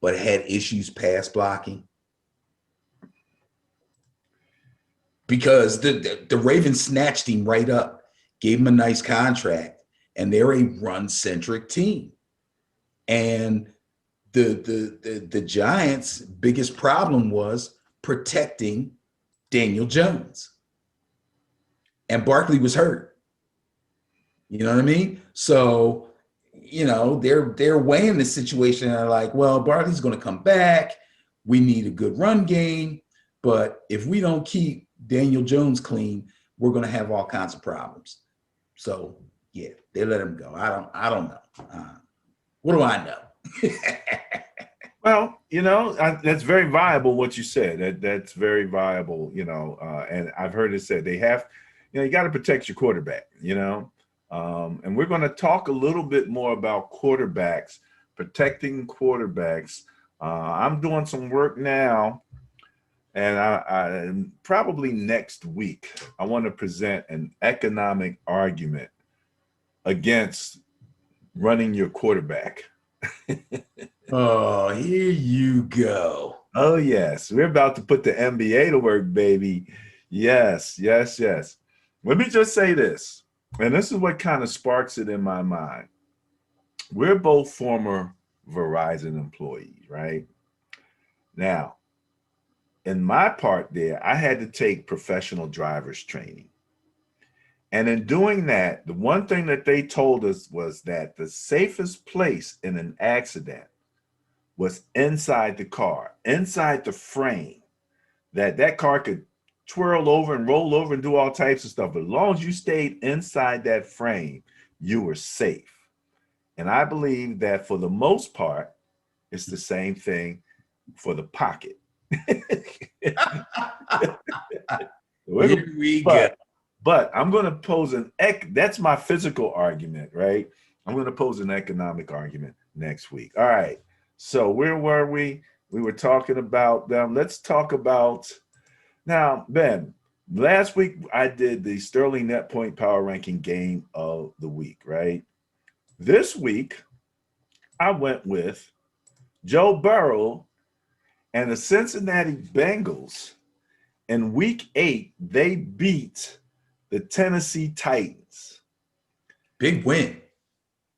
but had issues pass blocking. Because the Ravens snatched him right up, gave him a nice contract, and they're a run-centric team. And the Giants' biggest problem was protecting Daniel Jones. And Barkley was hurt. You know what I mean? So, you know, they're weighing the situation and they're like, well, Barkley's going to come back. We need a good run game. But if we don't keep Daniel Jones clean, we're going to have all kinds of problems. So, yeah, they let him go. I don't know. What do I know? Well, you know, that's very viable what you said. That's very viable, you know, and I've heard it said they have, you know, you got to protect your quarterback, you know, and we're going to talk a little bit more about quarterbacks, protecting quarterbacks. I'm doing some work now, and I probably next week, I want to present an economic argument against running your quarterback. Oh, here you go. Oh, yes. We're about to put the NBA to work, baby. Yes. Let me just say this, and this is what kind of sparks it in my mind. We're both former Verizon employees, right? Now, in my part there, I had to take professional driver's training. And in doing that, the one thing that they told us was that the safest place in an accident was inside the car, inside the frame, that car could twirl over and roll over and do all types of stuff. But as long as you stayed inside that frame, you were safe. And I believe that for the most part, it's the same thing for the pocket. Here we go. But I'm going to pose that's my physical argument, right? I'm going to pose an economic argument next week. All right. So where were we? We were talking about them. Let's talk about now, Ben. Last week I did the Sterling Net Point Power Ranking Game of the Week, right? This week I went with Joe Burrow and the Cincinnati Bengals. In week 8, they beat the Tennessee Titans. Big win.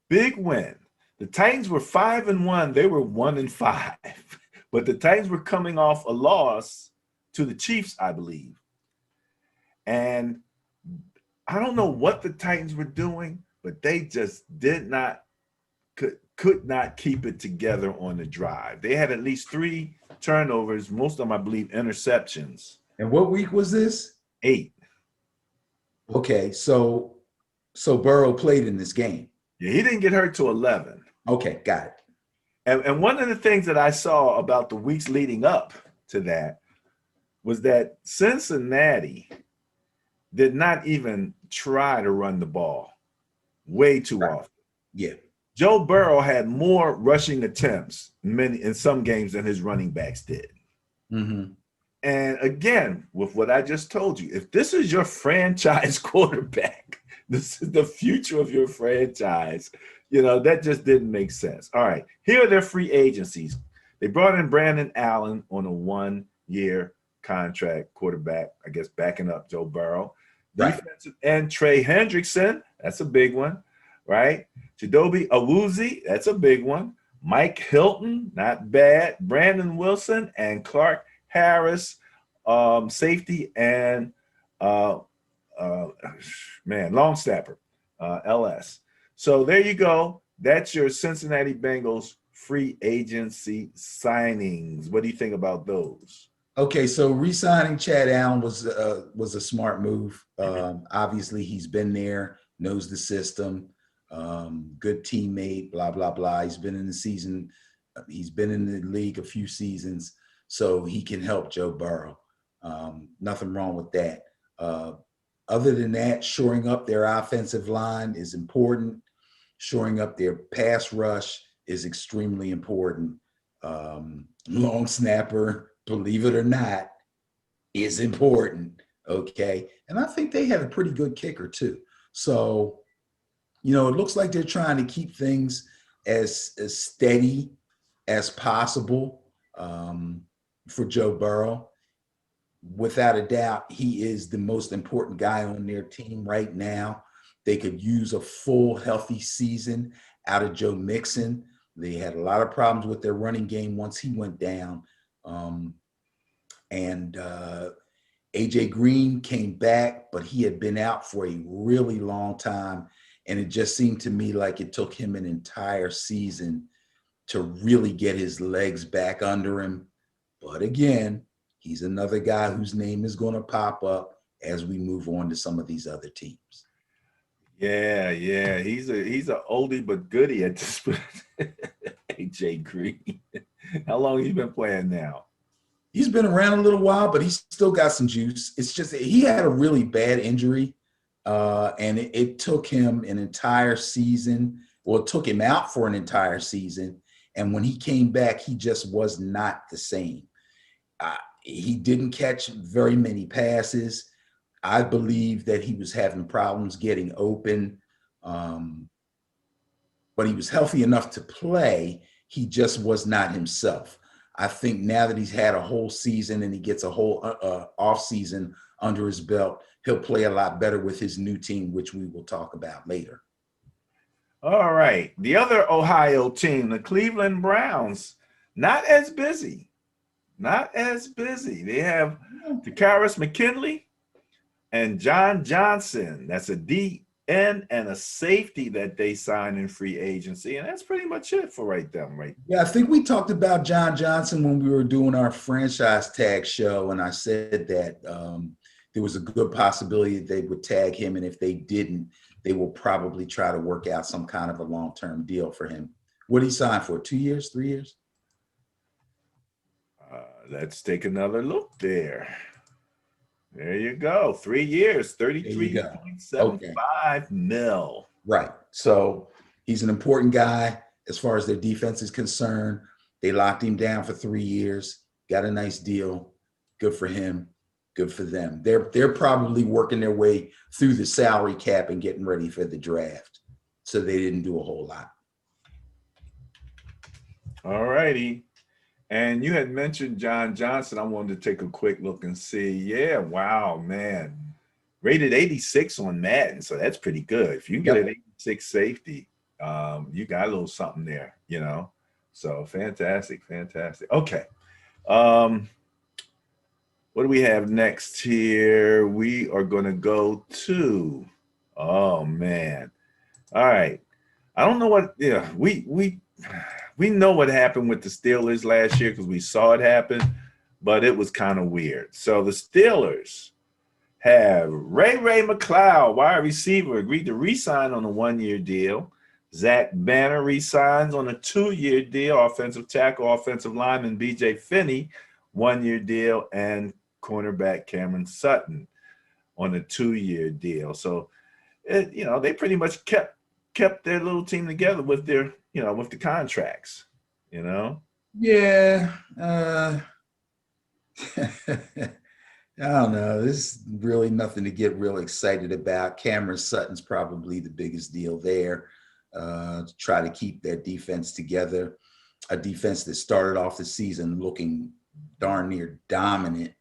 Big win. The Titans were 5-1. They were 1-5. But the Titans were coming off a loss to the Chiefs, I believe. And I don't know what the Titans were doing, but they just could not keep it together on the drive. They had at least 3 turnovers, most of them, I believe, interceptions. And what week was this? 8. Okay, so Burrow played in this game. Yeah, he didn't get hurt till 11. Okay, got it. And one of the things that I saw about the weeks leading up to that was that Cincinnati did not even try to run the ball way too often. Yeah. Joe Burrow had more rushing attempts in some games than his running backs did. Mm-hmm. And again, with what I just told you, if this is your franchise quarterback, this is the future of your franchise, that just didn't make sense. All right, here are their free agencies. They brought in Brandon Allen on a 1-year contract, quarterback, I guess, backing up Joe Burrow. Right. Defensive end Trey Hendrickson, that's a big one, right? Chidobe Awuzie, that's a big one. Mike Hilton, not bad. Brandon Wilson and Clark Harris, safety, and long snapper, LS. So there you go. That's your Cincinnati Bengals free agency signings. What do you think about those? Okay, so re-signing Chad Allen was a smart move. Obviously, he's been there, knows the system, good teammate, blah, blah, blah. He's been in the league a few seasons, so he can help Joe Burrow. Nothing wrong with that. Other than that, shoring up their offensive line is important. Shoring up their pass rush is extremely important. Long snapper, believe it or not, is important. Okay. And I think they have a pretty good kicker too. So, it looks like they're trying to keep things as steady as possible for Joe Burrow. Without a doubt, he is the most important guy on their team right now. They could use a full, healthy season out of Joe Mixon. They had a lot of problems with their running game once he went down. And AJ Green came back, but he had been out for a really long time. And it just seemed to me like it took him an entire season to really get his legs back under him. But again, he's another guy whose name is going to pop up as we move on to some of these other teams. Yeah. He's an oldie but goodie at this point. AJ Green. How long have you been playing now? He's been around a little while, but he's still got some juice. It's just he had a really bad injury, and it took him an entire season. Well, it took him out for an entire season. And when he came back, he just was not the same. He didn't catch very many passes. I believe that he was having problems getting open, but he was healthy enough to play. He just was not himself. I think now that he's had a whole season and he gets a whole off season under his belt, he'll play a lot better with his new team, which we will talk about later. All right. The other Ohio team, the Cleveland Browns, not as busy. They have Takaris McKinley and John Johnson. That's a DN and a safety that they signed in free agency. And that's pretty much it for right. Yeah, I think we talked about John Johnson when we were doing our franchise tag show. And I said that there was a good possibility that they would tag him. And if they didn't, they will probably try to work out some kind of a long-term deal for him. What did he sign for? 2 years, 3 years? Let's take another look there. There you go. 3 years, There you go. Okay. 33.75 mil. Right. So he's an important guy as far as their defense is concerned. They locked him down for 3 years, got a nice deal. Good for him. Good for them. They're probably working their way through the salary cap and getting ready for the draft. So they didn't do a whole lot. All righty. And you had mentioned John Johnson. I wanted to take a quick look and see. Yeah, wow, man. Rated 86 on Madden, so that's pretty good. If you can get an 86 safety, you got a little something there, you know. So fantastic, fantastic. Okay. What do we have next here? We are going to go to, oh man. All right. I don't know what, yeah, we know what happened with the Steelers last year because we saw it happen, but it was kind of weird. So the Steelers have Ray McLeod, wide receiver, agreed to re-sign on a 1-year deal. Zach Banner re-signs on a 2-year deal. Offensive tackle, offensive lineman B.J. Finney, 1-year deal, and cornerback Cameron Sutton on a 2-year deal. So, they pretty much kept their little team together with their, with the contracts, Yeah. I don't know. This is really nothing to get real excited about. Cameron Sutton's probably the biggest deal there, to try to keep their defense together. A defense that started off the season looking darn near dominant,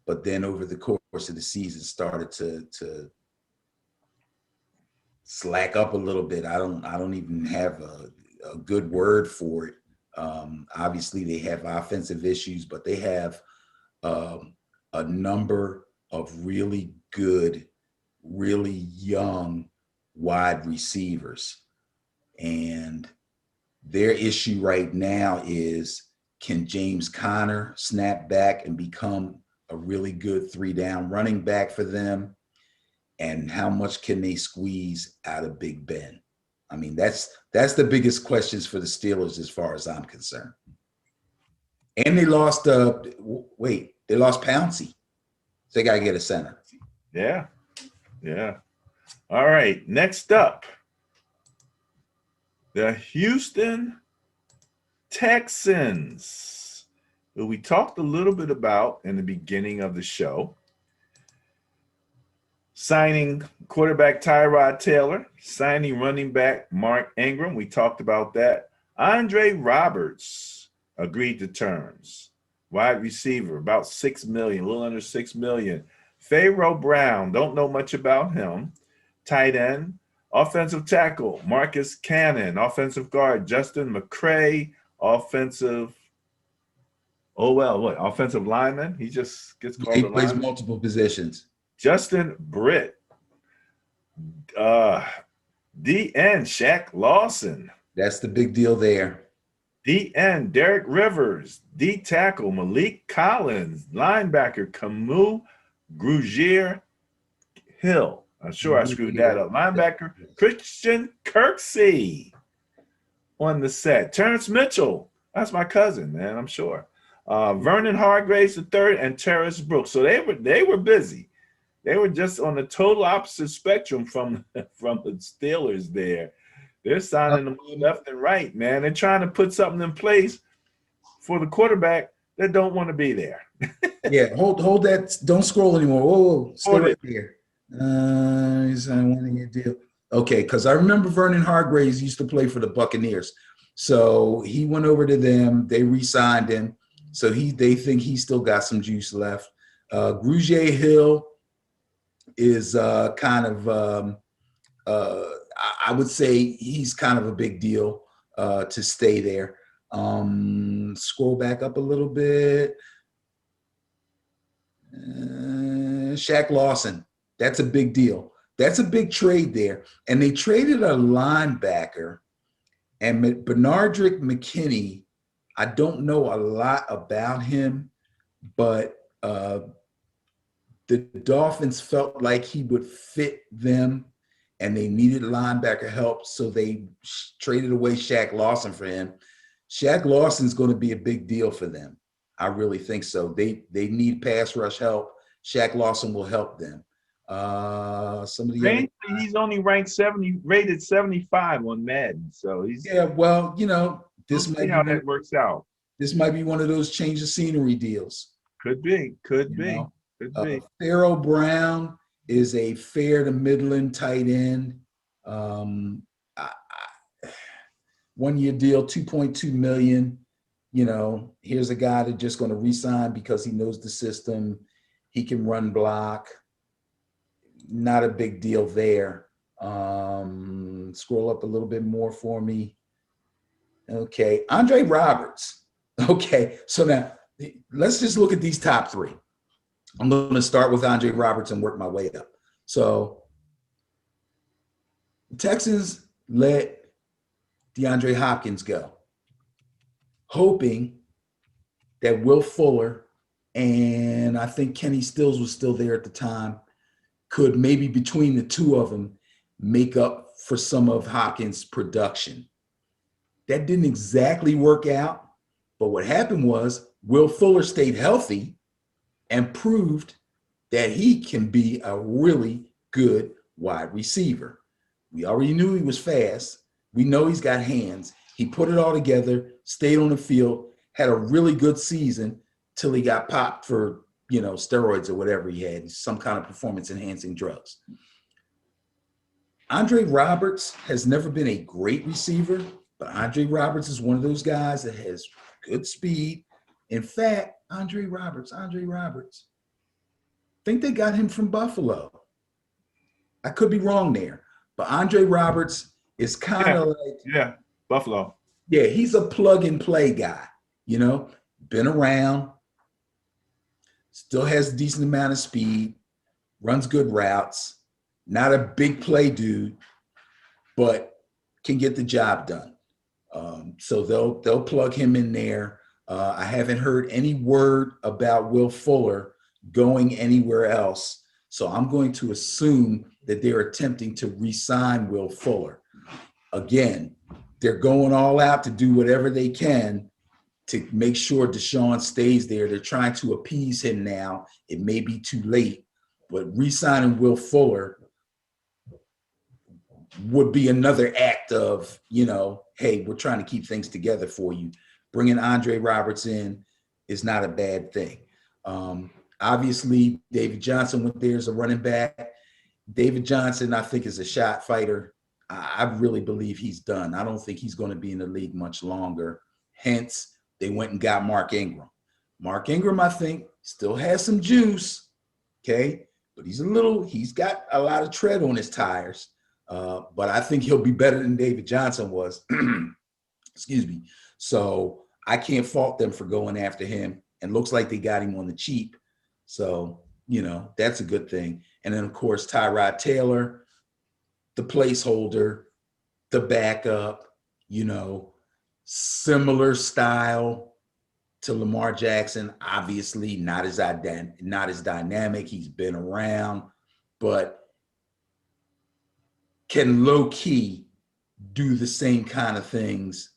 but then over the course of the season started to slack up a little bit. I don't even have a good word for it. Obviously, they have offensive issues, but they have a number of really good, really young wide receivers. And their issue right now is, can James Conner snap back and become a really good 3-down running back for them? And how much can they squeeze out of Big Ben? I mean, that's the biggest questions for the Steelers as far as I'm concerned. And they lost, they lost Pouncey. So they got to get a center. Yeah. Yeah. All right. Next up, the Houston Texans, who we talked a little bit about in the beginning of the show. Signing quarterback Tyrod Taylor, signing running back Mark Ingram. We talked about that. Andre Roberts agreed to terms. Wide receiver, about $6 million, a little under $6 million. Pharaoh Brown, don't know much about him. Tight end. Offensive tackle, Marcus Cannon. Offensive guard, Justin McCray. Offensive lineman? He just gets called He a plays lineman. multiple positions. Justin Britt. D.N. Shaq Lawson. That's the big deal there. D.N. Derek Rivers. D tackle Malik Collins. Linebacker Camus Grugier Hill. I'm sure I screwed that up. Linebacker Christian Kirksey on the set. Terrence Mitchell. That's my cousin, man, I'm sure. Vernon Hargraves III and Terrence Brooks. So they were busy. They were just on the total opposite spectrum from the Steelers there. They're signing them left and right, man. They're trying to put something in place for the quarterback that don't want to be there. Yeah, hold that. Don't scroll anymore. Whoa, stay right there. He's on a 1-year deal. Okay, because I remember Vernon Hargraves used to play for the Buccaneers. So he went over to them. They re-signed him. So they think he's still got some juice left. Grugier Hill is kind of I would say he's kind of a big deal to stay there. Scroll back up a little bit. Shaq Lawson, that's a big deal. That's a big trade there. And they traded a linebacker, and Bernardrick McKinney, I don't know a lot about him, but the Dolphins felt like he would fit them, and they needed linebacker help, so they traded away Shaq Lawson for him. Shaq Lawson's going to be a big deal for them. I really think so. They need pass rush help. Shaq Lawson will help them. Some of the other, He's only ranked 70, rated 75 on Madden. So he's, yeah. Well, we'll see how that works out. this might be one of those change of scenery deals. Could be, could be, could be. Pharaoh Brown is a fair to middling tight end. 1 year deal, 2.2 million. Here's a guy that's just going to re-sign because he knows the system. He can run block. Not a big deal there. Scroll up a little bit more for me. Okay, Andre Roberts. Okay, so now let's just look at these top three. I'm going to start with Andre Roberts and work my way up. So the Texans let DeAndre Hopkins go, hoping that Will Fuller, and I think Kenny Stills was still there at the time, could maybe between the two of them make up for some of Hopkins' production. That didn't exactly work out, but what happened was Will Fuller stayed healthy and proved that he can be a really good wide receiver. We already knew he was fast. We know he's got hands. He put it all together, stayed on the field, had a really good season till he got popped for, steroids or whatever he had, some kind of performance-enhancing drugs. Andre Roberts has never been a great receiver, but Andre Roberts is one of those guys that has good speed. In fact, Andre Roberts, I think they got him from Buffalo. I could be wrong there, but Andre Roberts is kind of Buffalo. Yeah, he's a plug and play guy, been around, still has a decent amount of speed, runs good routes, not a big play dude, but can get the job done. So they'll plug him in there. I haven't heard any word about Will Fuller going anywhere else. So I'm going to assume that they're attempting to re-sign Will Fuller. Again, they're going all out to do whatever they can to make sure Deshaun stays there. They're trying to appease him now. It may be too late, but re-signing Will Fuller would be another act of, hey, we're trying to keep things together for you. Bringing Andre Roberts in is not a bad thing. Obviously, David Johnson went there as a running back. David Johnson, I think, is a shot fighter. I really believe he's done. I don't think he's going to be in the league much longer. Hence, they went and got Mark Ingram. Mark Ingram, I think, still has some juice, okay? But he's got a lot of tread on his tires. But I think he'll be better than David Johnson was. Excuse me. So I can't fault them for going after him. And looks like they got him on the cheap. So, that's a good thing. And then, of course, Tyrod Taylor, the placeholder, the backup, similar style to Lamar Jackson. Obviously, not as dynamic. He's been around, but can low-key do the same kind of things.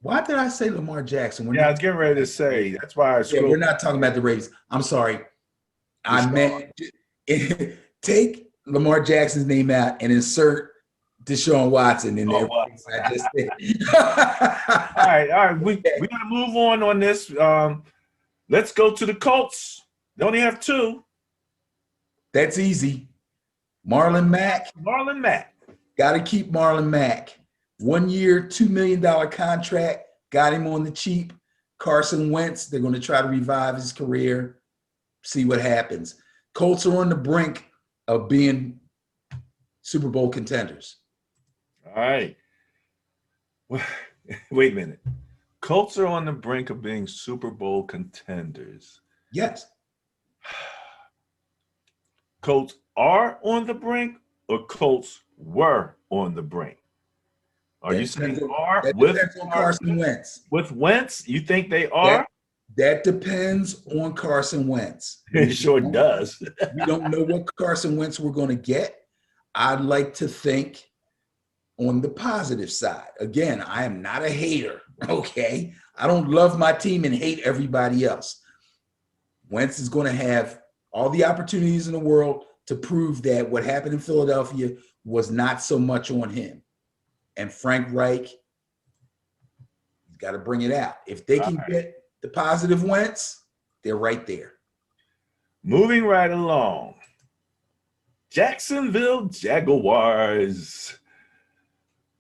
Why did I say Lamar Jackson? I was getting ready to say. That's why I scrolled. We're not talking about the Ravens. I'm sorry. I meant take Lamar Jackson's name out and insert Deshaun Watson in there. I just said. All right. We got to move on this. Let's go to the Colts. They only have two. That's easy. Marlon Mack. Got to keep Marlon Mack. 1 year, $2 million contract. Got him on the cheap. Carson Wentz, they're going to try to revive his career. See what happens. Colts are on the brink of being Super Bowl contenders. All right. Wait a minute. Colts are on the brink of being Super Bowl contenders. Yes. Colts are on the brink, or Colts were on the brink? Are you saying are with Carson Wentz? With Wentz, you think they are? That depends on Carson Wentz. It sure does. We don't know what Carson Wentz we're going to get. I'd like to think on the positive side. Again, I am not a hater, okay? I don't love my team and hate everybody else. Wentz is going to have all the opportunities in the world to prove that what happened in Philadelphia was not so much on him. And Frank Reich, he's got to bring it out. If they can get the positive Wentz, they're right there. Moving right along. Jacksonville Jaguars.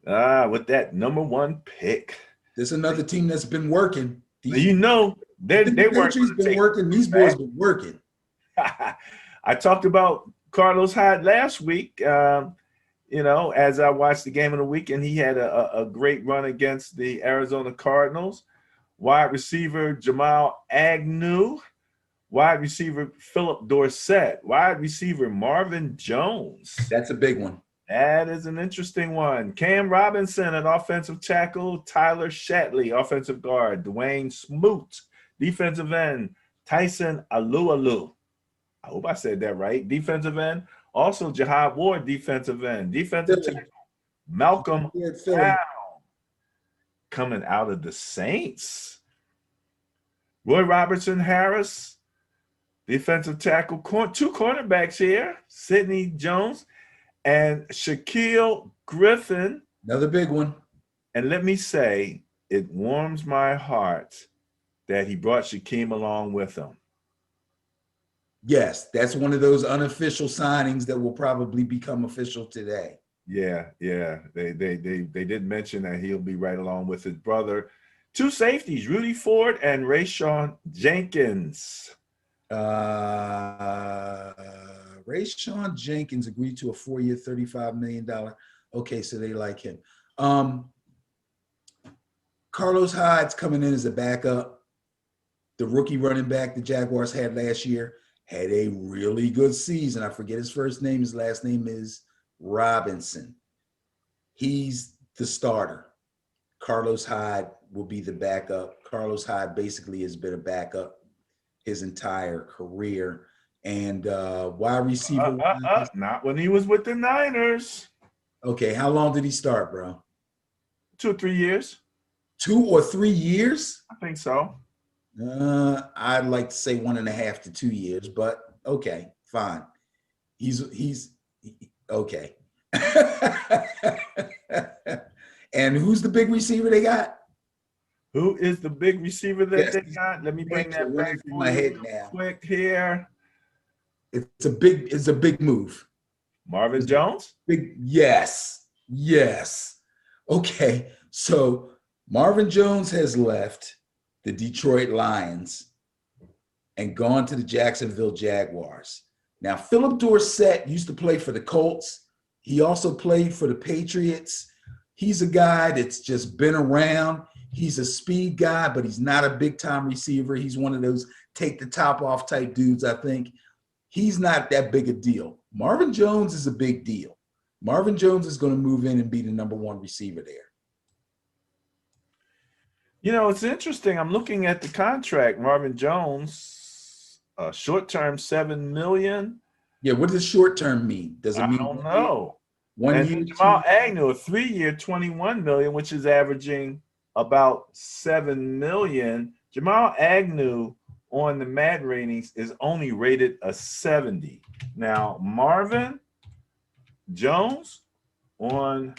With that #1 pick. There's another team that's been working. You know, they weren't Patriots been working. These boys been working. I talked about Carlos Hyde last week. As I watched the game of the week, and he had a great run against the Arizona Cardinals. Wide receiver Jamal Agnew, wide receiver Philip Dorsett, wide receiver Marvin Jones. That's a big one. That is an interesting one. Cam Robinson at offensive tackle, Tyler Shatley, offensive guard, Dwayne Smoot, defensive end, Tyson Alualu. I hope I said that right. Defensive end. Also, Jihad Ward, defensive end. Defensive tackle, Malcolm Brown, coming out of the Saints. Roy Robertson Harris, defensive tackle. Two cornerbacks here, Sidney Jones and Shaquille Griffin. Another big one. And let me say, it warms my heart that he brought Shaquem along with him. Yes, that's one of those unofficial signings that will probably become official today. Yeah. They did mention that he'll be right along with his brother. Two safeties, Rudy Ford and Rayshawn Jenkins. Rayshawn Jenkins agreed to a 4-year, $35 million. Okay, so they like him. Carlos Hyde's coming in as a backup. The rookie running back the Jaguars had last year had a really good season. I forget his first name. His last name is Robinson. He's the starter. Carlos Hyde will be the backup. Carlos Hyde basically has been a backup his entire career. And wide receiver. Not when he was with the Niners. Okay, how long did he start, bro? 2 or 3 years. 2 or 3 years? I think so. I'd like to say 1.5 to 2 years, but okay, fine. He's okay. And who's the big receiver they got? Who is the big receiver that they got? Let me bring that back in my head now. Quick here. It's a big move. Marvin Jones? Yes. Okay, so Marvin Jones has left the Detroit Lions and gone to the Jacksonville Jaguars. Now, Philip Dorsett used to play for the Colts. He also played for the Patriots. He's a guy that's just been around. He's a speed guy, but he's not a big-time receiver. He's one of those take the top off type dudes, I think. He's not that big a deal. Marvin Jones is a big deal. Marvin Jones is going to move in and be the #1 receiver there. It's interesting. I'm looking at the contract. Marvin Jones, short-term $7 million. Yeah, what does short-term mean? Does it mean? I don't know. 1 year? Jamal Agnew, a 3-year, $21 million, which is averaging about $7 million. Jamal Agnew on the Madden ratings is only rated a 70. Now, Marvin Jones on,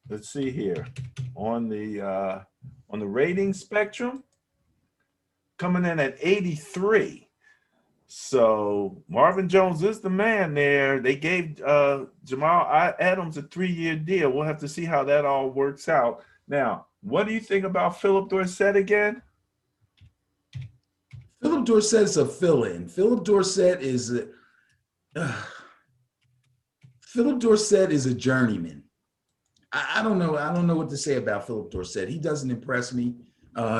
let's see here, on the rating spectrum, coming in at 83. So Marvin Jones is the man there. They gave Jamal Adams a 3-year deal. We'll have to see how that all works out. Now, what do you think about Philip Dorsett again? Philip Dorsett is a fill-in. Philip Dorsett is a journeyman. I don't know. I don't know what to say about Philip Dorsett. He doesn't impress me.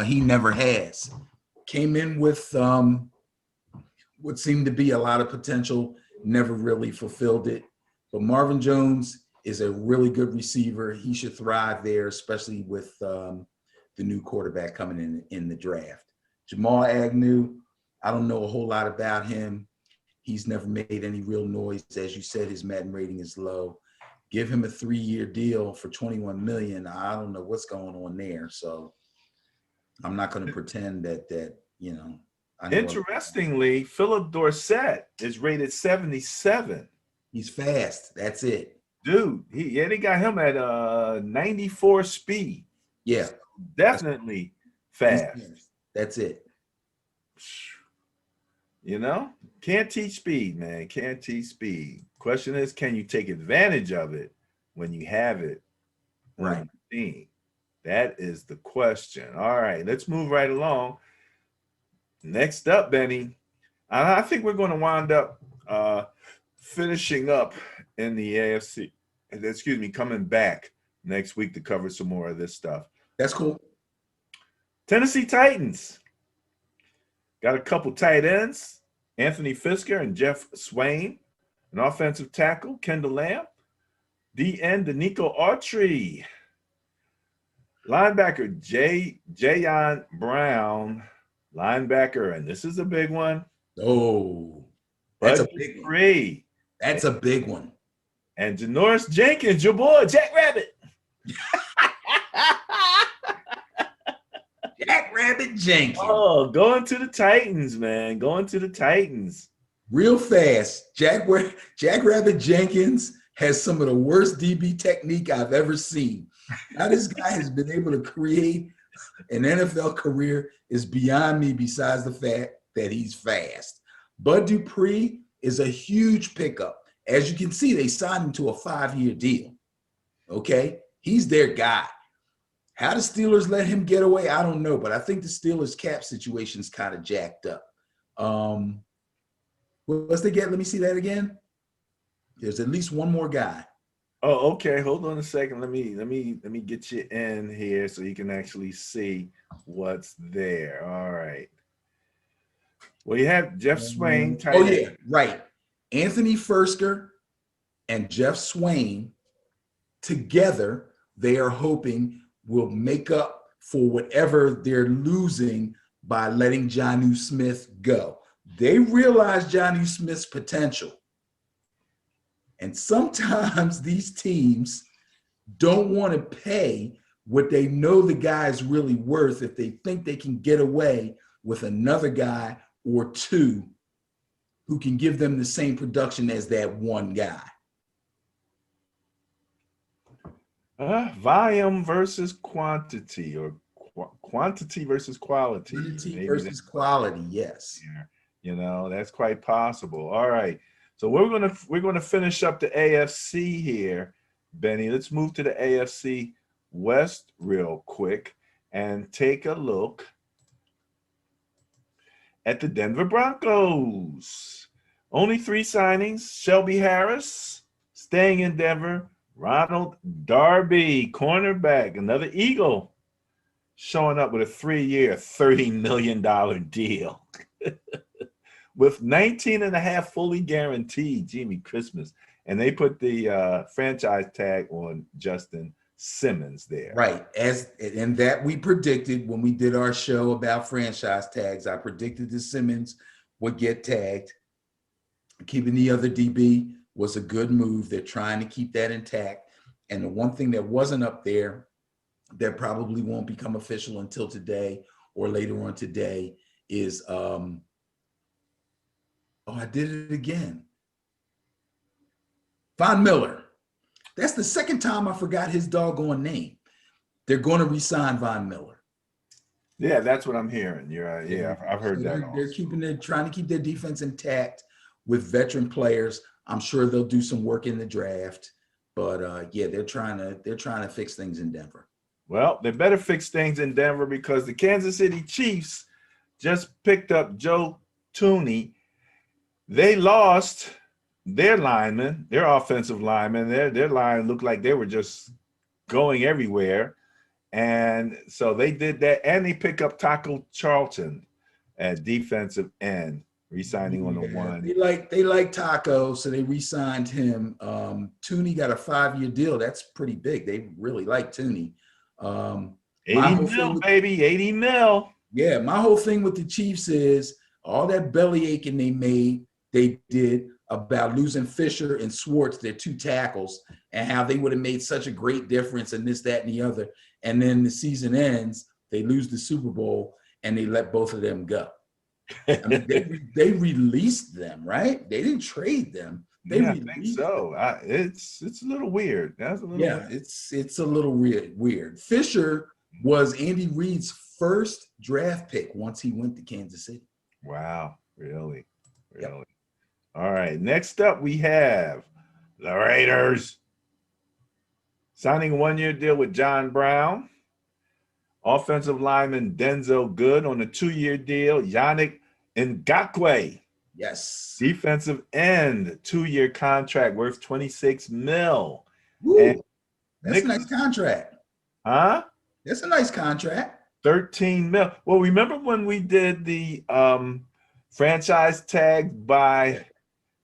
He never has. Came in with what seemed to be a lot of potential, never really fulfilled it. But Marvin Jones is a really good receiver. He should thrive there, especially with the new quarterback coming in the draft. Jamal Agnew, I don't know a whole lot about him. He's never made any real noise. As you said, his Madden rating is low. Give him a 3-year deal for $21 million. I don't know what's going on there. So I'm not going to pretend that I know Interestingly, Philip Dorsett is rated 77. he's fast. That's it. Dude, they got him at 94 speed. Yeah, Definitely he's fast. fast. That's it. Can't teach speed, man. Can't teach speed. Question is, can you take advantage of it when you have it Right. on the team? That is the question. All right, let's move right along. Next up, Benny, I think we're going to wind up finishing up in the AFC. Excuse me, coming back next week to cover some more of this stuff. That's cool. Tennessee Titans got a couple tight ends, Anthony Fisker and Jeff Swain, an offensive tackle, Kendall Lamb, D-end, Danico Autry, linebacker, Jayon Brown, linebacker, and this is a big one. Oh, that's Bud a big one. Dupree. That's a big one. And Janoris Jenkins, your boy, Jack Rabbit. Jack Rabbit Jenkins. Oh, going to the Titans, man. Going to the Titans. Real fast. Jack Rabbit Jenkins has some of the worst DB technique I've ever seen. How this guy has been able to create an NFL career is beyond me, besides the fact that he's fast. Bud Dupree is a huge pickup. As you can see, they signed him to a 5-year deal. Okay? He's their guy. How the Steelers let him get away, I don't know, but I think the Steelers cap situation is kind of jacked up. What's they get? Let me see that again. There's at least one more guy. Oh, okay. Hold on a second. Let me get you in here so you can actually see what's there. All right. Well, you have Jeff Swain. Oh, yeah, right. Anthony Fisker and Jeff Swain together, they are hoping will make up for whatever they're losing by letting Jonnu Smith go. They realize Jonnu Smith's potential. And sometimes these teams don't want to pay what they know the guy is really worth if they think they can get away with another guy or two who can give them the same production as that one guy. Volume versus quantity, or quantity versus quality. Quantity versus quality, yes. That's quite possible. All right. So we're gonna finish up the AFC here, Benny. Let's move to the AFC West real quick and take a look at the Denver Broncos. Only 3 signings: Shelby Harris, staying in Denver; Ronald Darby, cornerback, another Eagle, showing up with a 3-year, $30 million deal. With 19.5 fully guaranteed, Jimmy Christmas. And they put the franchise tag on Justin Simmons there. Right. And that we predicted when we did our show about franchise tags. I predicted that Simmons would get tagged. Keeping the other DB was a good move. They're trying to keep that intact. And the one thing that wasn't up there that probably won't become official until today or later on today is I did it again. Von Miller. That's the second time I forgot his doggone name. They're going to re-sign Von Miller. Yeah, that's what I'm hearing. I've heard that. They're trying to keep their defense intact with veteran players. I'm sure they'll do some work in the draft, but they're trying to fix things in Denver. Well, they better fix things in Denver because the Kansas City Chiefs just picked up Joe Thuney. They lost their linemen, their offensive linemen. Their line looked like they were just going everywhere. And so they did that. And they pick up Taco Charlton at defensive end, re-signing on the one. They like Taco, so they re-signed him. Thuney got a 5-year deal. That's pretty big. They really like Thuney. 80 mil, baby, 80 mil. Yeah, my whole thing with the Chiefs is all that belly aching they did about losing Fisher and Swartz, their 2 tackles, and how they would have made such a great difference and this, that, and the other. And then the season ends, they lose the Super Bowl, and they let both of them go. I mean, they released them, right? They didn't trade them. They Yeah, I think released them. so. It's a little weird. That's a little Yeah, weird. it's a little weird. Fisher was Andy Reid's first draft pick once he went to Kansas City. Wow, really? Yep. Really? All right. Next up, we have the Raiders signing a 1-year deal with John Brown. Offensive lineman Denzel Good on a 2-year deal. Yannick Ngakoue, Yes. defensive end, 2-year contract worth $26 million. And Woo, that's a nice Nicholas, contract. huh? That's a nice contract. 13 mil. Well, remember when we did the franchise tag by,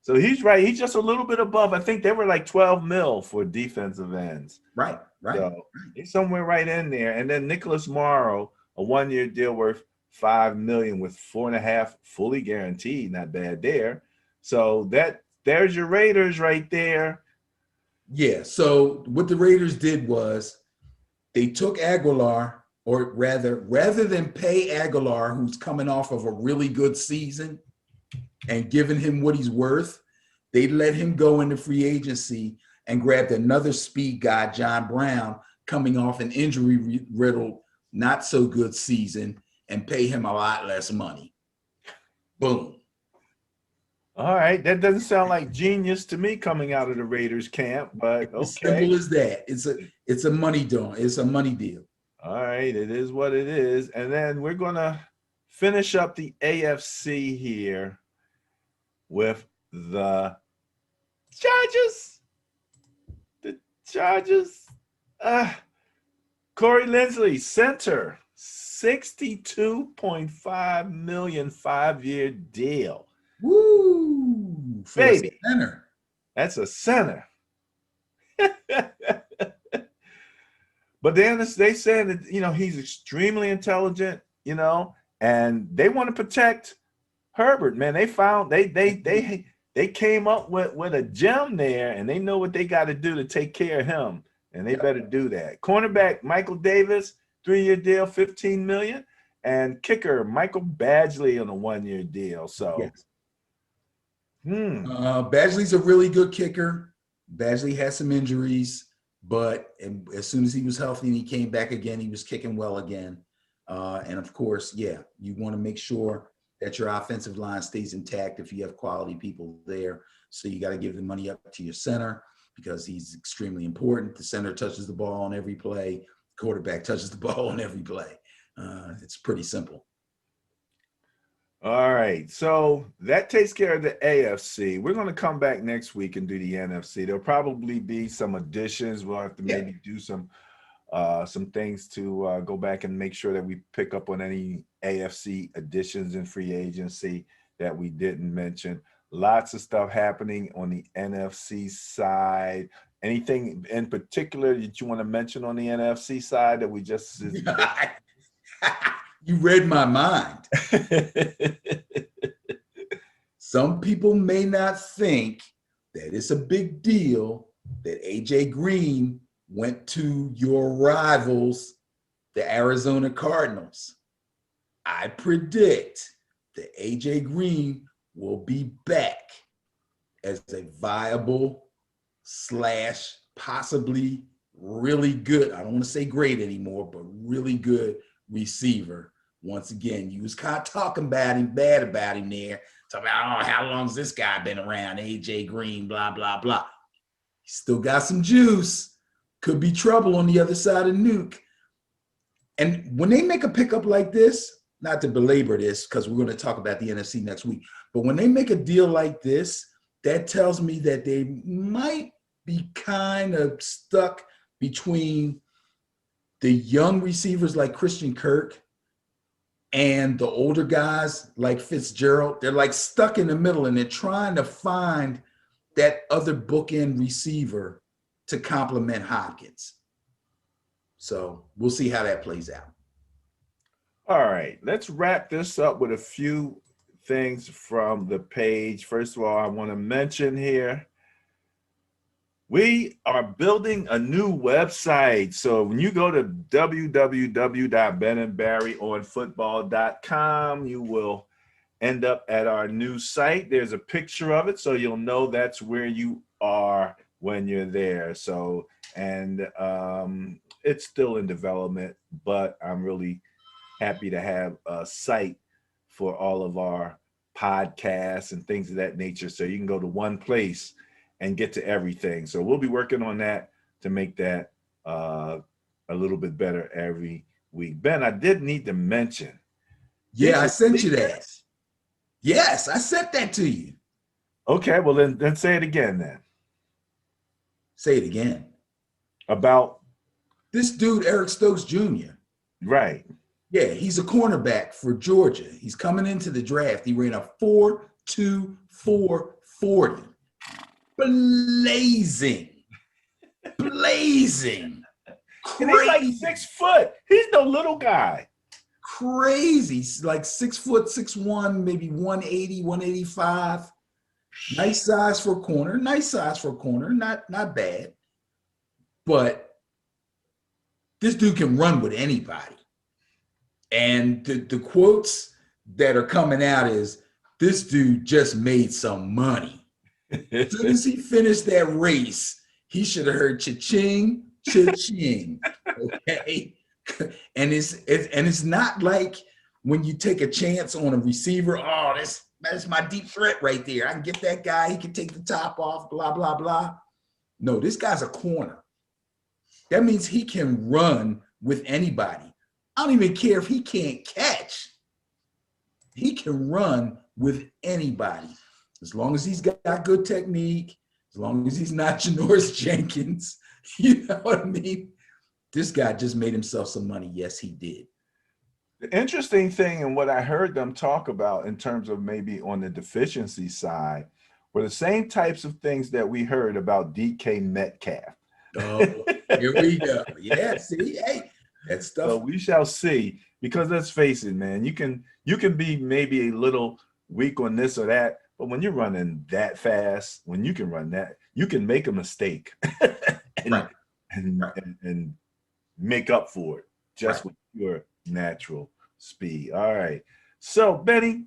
so he's right. He's just a little bit above. I think they were like 12 mil for defensive ends. Right. So he's somewhere right in there. And then Nicholas Morrow, a 1-year deal worth $5 million with 4.5 fully guaranteed. Not bad there. So there's your Raiders right there. Yeah. So what the Raiders did was they took Aguilar, or rather than pay Aguilar, who's coming off of a really good season, and giving him what he's worth, they let him go into free agency and grabbed another speed guy, John Brown, coming off an injury-riddled, not so good season, and pay him a lot less money. Boom. All right. That doesn't sound like genius to me coming out of the Raiders camp, but okay. As simple as that. It's a money deal. It's a money deal. All right. It is what it is. And then we're going to finish up the AFC here with the Chargers. The Chargers. Corey Linsley, center, $62.5 million 5-year deal. Woo! For Baby. a center. That's a center. But then they said that, he's extremely intelligent, and they want to protect Herbert, man. They found they came up with a gem there, and they know what they got to do to take care of him, and they better do that. Cornerback Michael Davis, 3-year deal, $15 million, and kicker Michael Badgley on a 1-year deal. So, yes. Hmm. Badgley's a really good kicker. Badgley had some injuries, but as soon as he was healthy and he came back again, he was kicking well again. And of course, yeah, you want to make sure that your offensive line stays intact if you have quality people there. So you got to give the money up to your center because he's extremely important. The center touches the ball on every play. Quarterback touches the ball on every play. It's pretty simple. All right, so that takes care of the AFC. We're going to come back next week and do the NFC. There'll probably be some additions. We'll have to maybe do some things to go back and make sure that we pick up on any AFC additions in free agency that we didn't mention. Lots of stuff happening on the NFC side. Anything in particular that you want to mention on the NFC side that we just You read my mind. Some people may not think that it's a big deal that AJ Green went to your rivals, the Arizona Cardinals. I predict that AJ Green will be back as a viable / possibly really good, I don't want to say great anymore, but really good receiver. Once again, you was kind of talking bad about him there. Talking about, how long's this guy been around? AJ Green, blah, blah, blah. He still got some juice. Could be trouble on the other side of Nuke. And when they make a pickup like this, not to belabor this, because we're going to talk about the NFC next week, but when they make a deal like this, that tells me that they might be kind of stuck between the young receivers like Christian Kirk and the older guys like Fitzgerald. They're like stuck in the middle, and they're trying to find that other bookend receiver to complement Hopkins. So we'll see how that plays out. All right, let's wrap this up with a few things from the page. First of all, I want to mention here We are building a new website. So when you go to www.benandbarryonfootball.com, you will end up at our new site. There's a picture of it, so you'll know that's where you are when you're there. So, and it's still in development, but I'm really happy to have a site for all of our podcasts and things of that nature. So you can go to one place and get to everything. So we'll be working on that to make that a little bit better every week. Ben, I did need to mention. Yeah, I sent you that. Yes, I sent that to you. Okay, well then say it again then. Say it again. About this dude, Eric Stokes Jr. Right. Yeah, he's a cornerback for Georgia. He's coming into the draft. He ran a 4.24 40. Blazing. Blazing. Crazy. And he's like 6 foot. He's no little guy. Crazy. He's like 6 foot, 6'1", maybe 180, 185. Nice size for a corner. Nice size for a corner. Not bad. But this dude can run with anybody. And the quotes that are coming out is, this dude just made some money. As soon as he finished that race, he should have heard cha-ching, cha-ching. Okay. And it's not like when you take a chance on a receiver, oh, that's my deep threat right there. I can get that guy, he can take the top off, blah, blah, blah. No, this guy's a corner. That means he can run with anybody. I don't even care if he can't catch. He can run with anybody. As long as he's got good technique, as long as he's not Janoris Jenkins, you know what I mean? This guy just made himself some money. Yes, he did. The interesting thing, and what I heard them talk about in terms of maybe on the deficiency side, were the same types of things that we heard about DK Metcalf. Oh, here we go. Yeah, see, hey, that stuff. So we shall see, because let's face it, man, you can be maybe a little weak on this or that, but when you're running that fast, when you can run that, you can make a mistake and make up for it just with your natural speed. All right. So, Benny,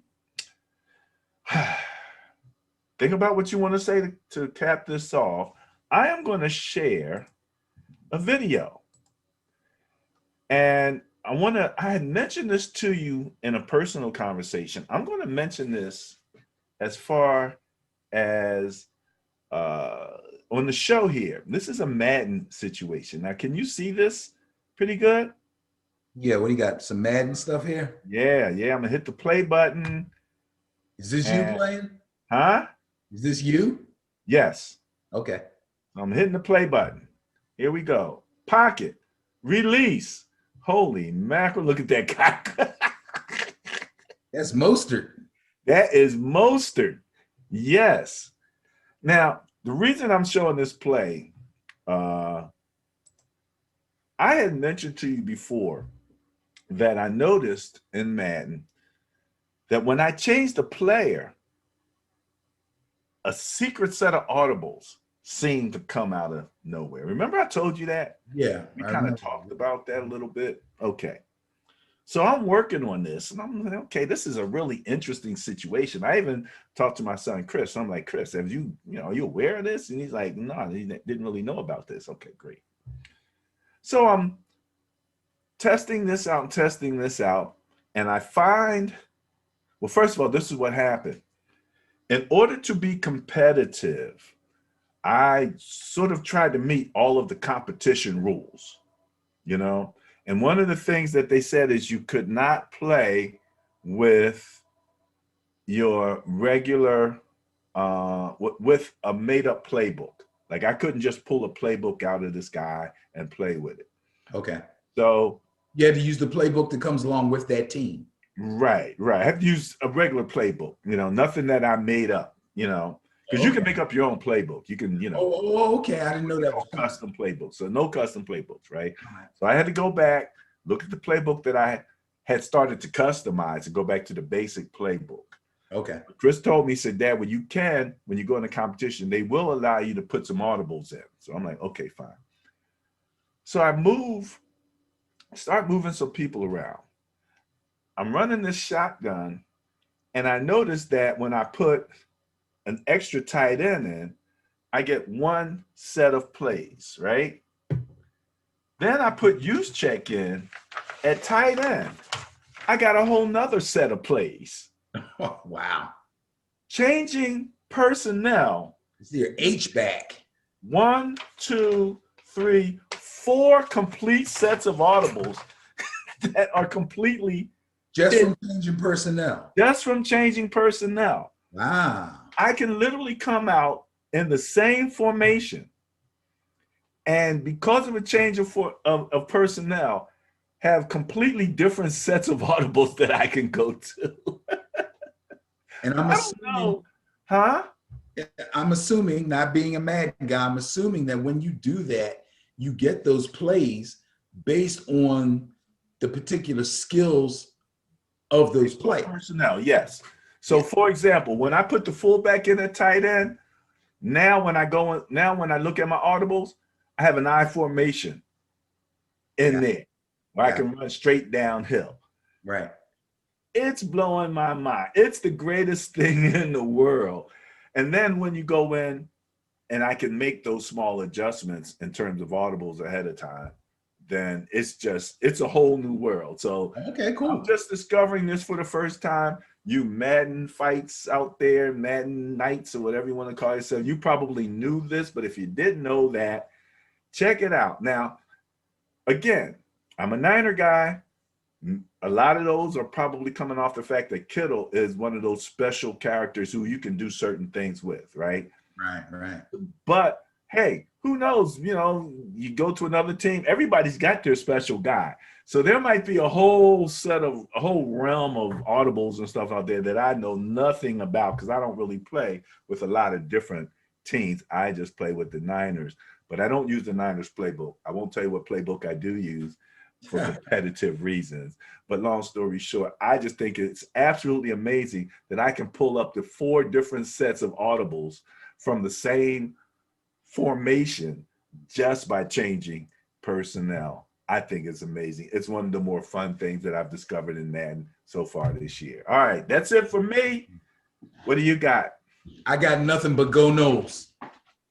think about what you want to say to cap this off. I am going to share a video. And I had mentioned this to you in a personal conversation. I'm going to mention this as far as on the show here. This is a Madden situation. Now, can you see this pretty good? Yeah, what do you got? Some Madden stuff here? Yeah. I'm going to hit the play button. Is this you playing? Huh? Is this you? Yes. Okay. I'm hitting the play button. Here we go. Pocket. Release. Holy mackerel, look at that guy. That's Mostert. That is Mostert. Yes. Now, the reason I'm showing this play, I had mentioned to you before that I noticed in Madden that when I changed the player, a secret set of audibles seemed to come out of nowhere. Remember I told you that? Yeah. We kind of talked about that a little bit. Okay. So I'm working on this, and I'm like, okay, this is a really interesting situation. I even talked to my son, Chris. I'm like, Chris, are you aware of this? And he's like, no, he didn't really know about this. Okay, great. So I'm testing this out, and I find, well, first of all, this is what happened. In order to be competitive, I sort of tried to meet all of the competition rules, you know? And one of the things that they said is you could not play with your regular, with a made up playbook. Like I couldn't just pull a playbook out of this guy and play with it. Okay. So you had to use the playbook that comes along with that team. Right. I have to use a regular playbook, nothing that I made up, because you can make up your own playbook. You can, Oh, okay. I didn't know that was custom playbooks. So no custom playbooks, right? So I had to go back, look at the playbook that I had started to customize and go back to the basic playbook. Okay. Chris told me, he said, Dad, when you go in a competition, they will allow you to put some audibles in. So I'm like, okay, fine. So I start moving some people around. I'm running this shotgun, and I noticed that when I put an extra tight end in, I get one set of plays, right? Then I put use check in at tight end. I got a whole nother set of plays. Oh, wow. Changing personnel. It's your H-back. 1, 2, 3, 4 complete sets of audibles that are completely Just from changing personnel. Just from changing personnel. Wow. I can literally come out in the same formation, and because of a change of personnel, have completely different sets of audibles that I can go to. And I don't know. Huh? I'm assuming, not being a Madden guy, I'm assuming that when you do that, you get those plays based on the particular skills of those players. Personnel, yes. So, for example, when I put the fullback in at tight end, now when I look at my audibles, I have an I formation in there where I can run straight downhill. Right. It's blowing my mind. It's the greatest thing in the world. And then when you go in and I can make those small adjustments in terms of audibles ahead of time, then it's a whole new world. So okay, cool. I'm just discovering this for the first time. You Madden fights out there, Madden Knights or whatever you want to call yourself, you probably knew this, but if you didn't know that, check it out. Now, again, I'm a Niner guy. A lot of those are probably coming off the fact that Kittle is one of those special characters who you can do certain things with, right? Right. But hey, who knows? You know, you go to another team, everybody's got their special guy. So there might be a whole realm of audibles and stuff out there that I know nothing about because I don't really play with a lot of different teams. I just play with the Niners, but I don't use the Niners playbook. I won't tell you what playbook I do use for competitive reasons. But long story short, I just think it's absolutely amazing that I can pull up to 4 different sets of audibles from the same formation just by changing personnel. I think it's amazing. It's one of the more fun things that I've discovered in Madden so far this year. All right, that's it for me. What do you got? I got nothing but go Noles.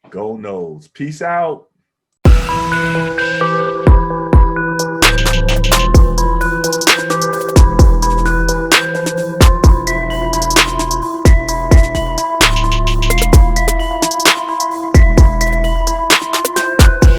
Go Noles. Peace out.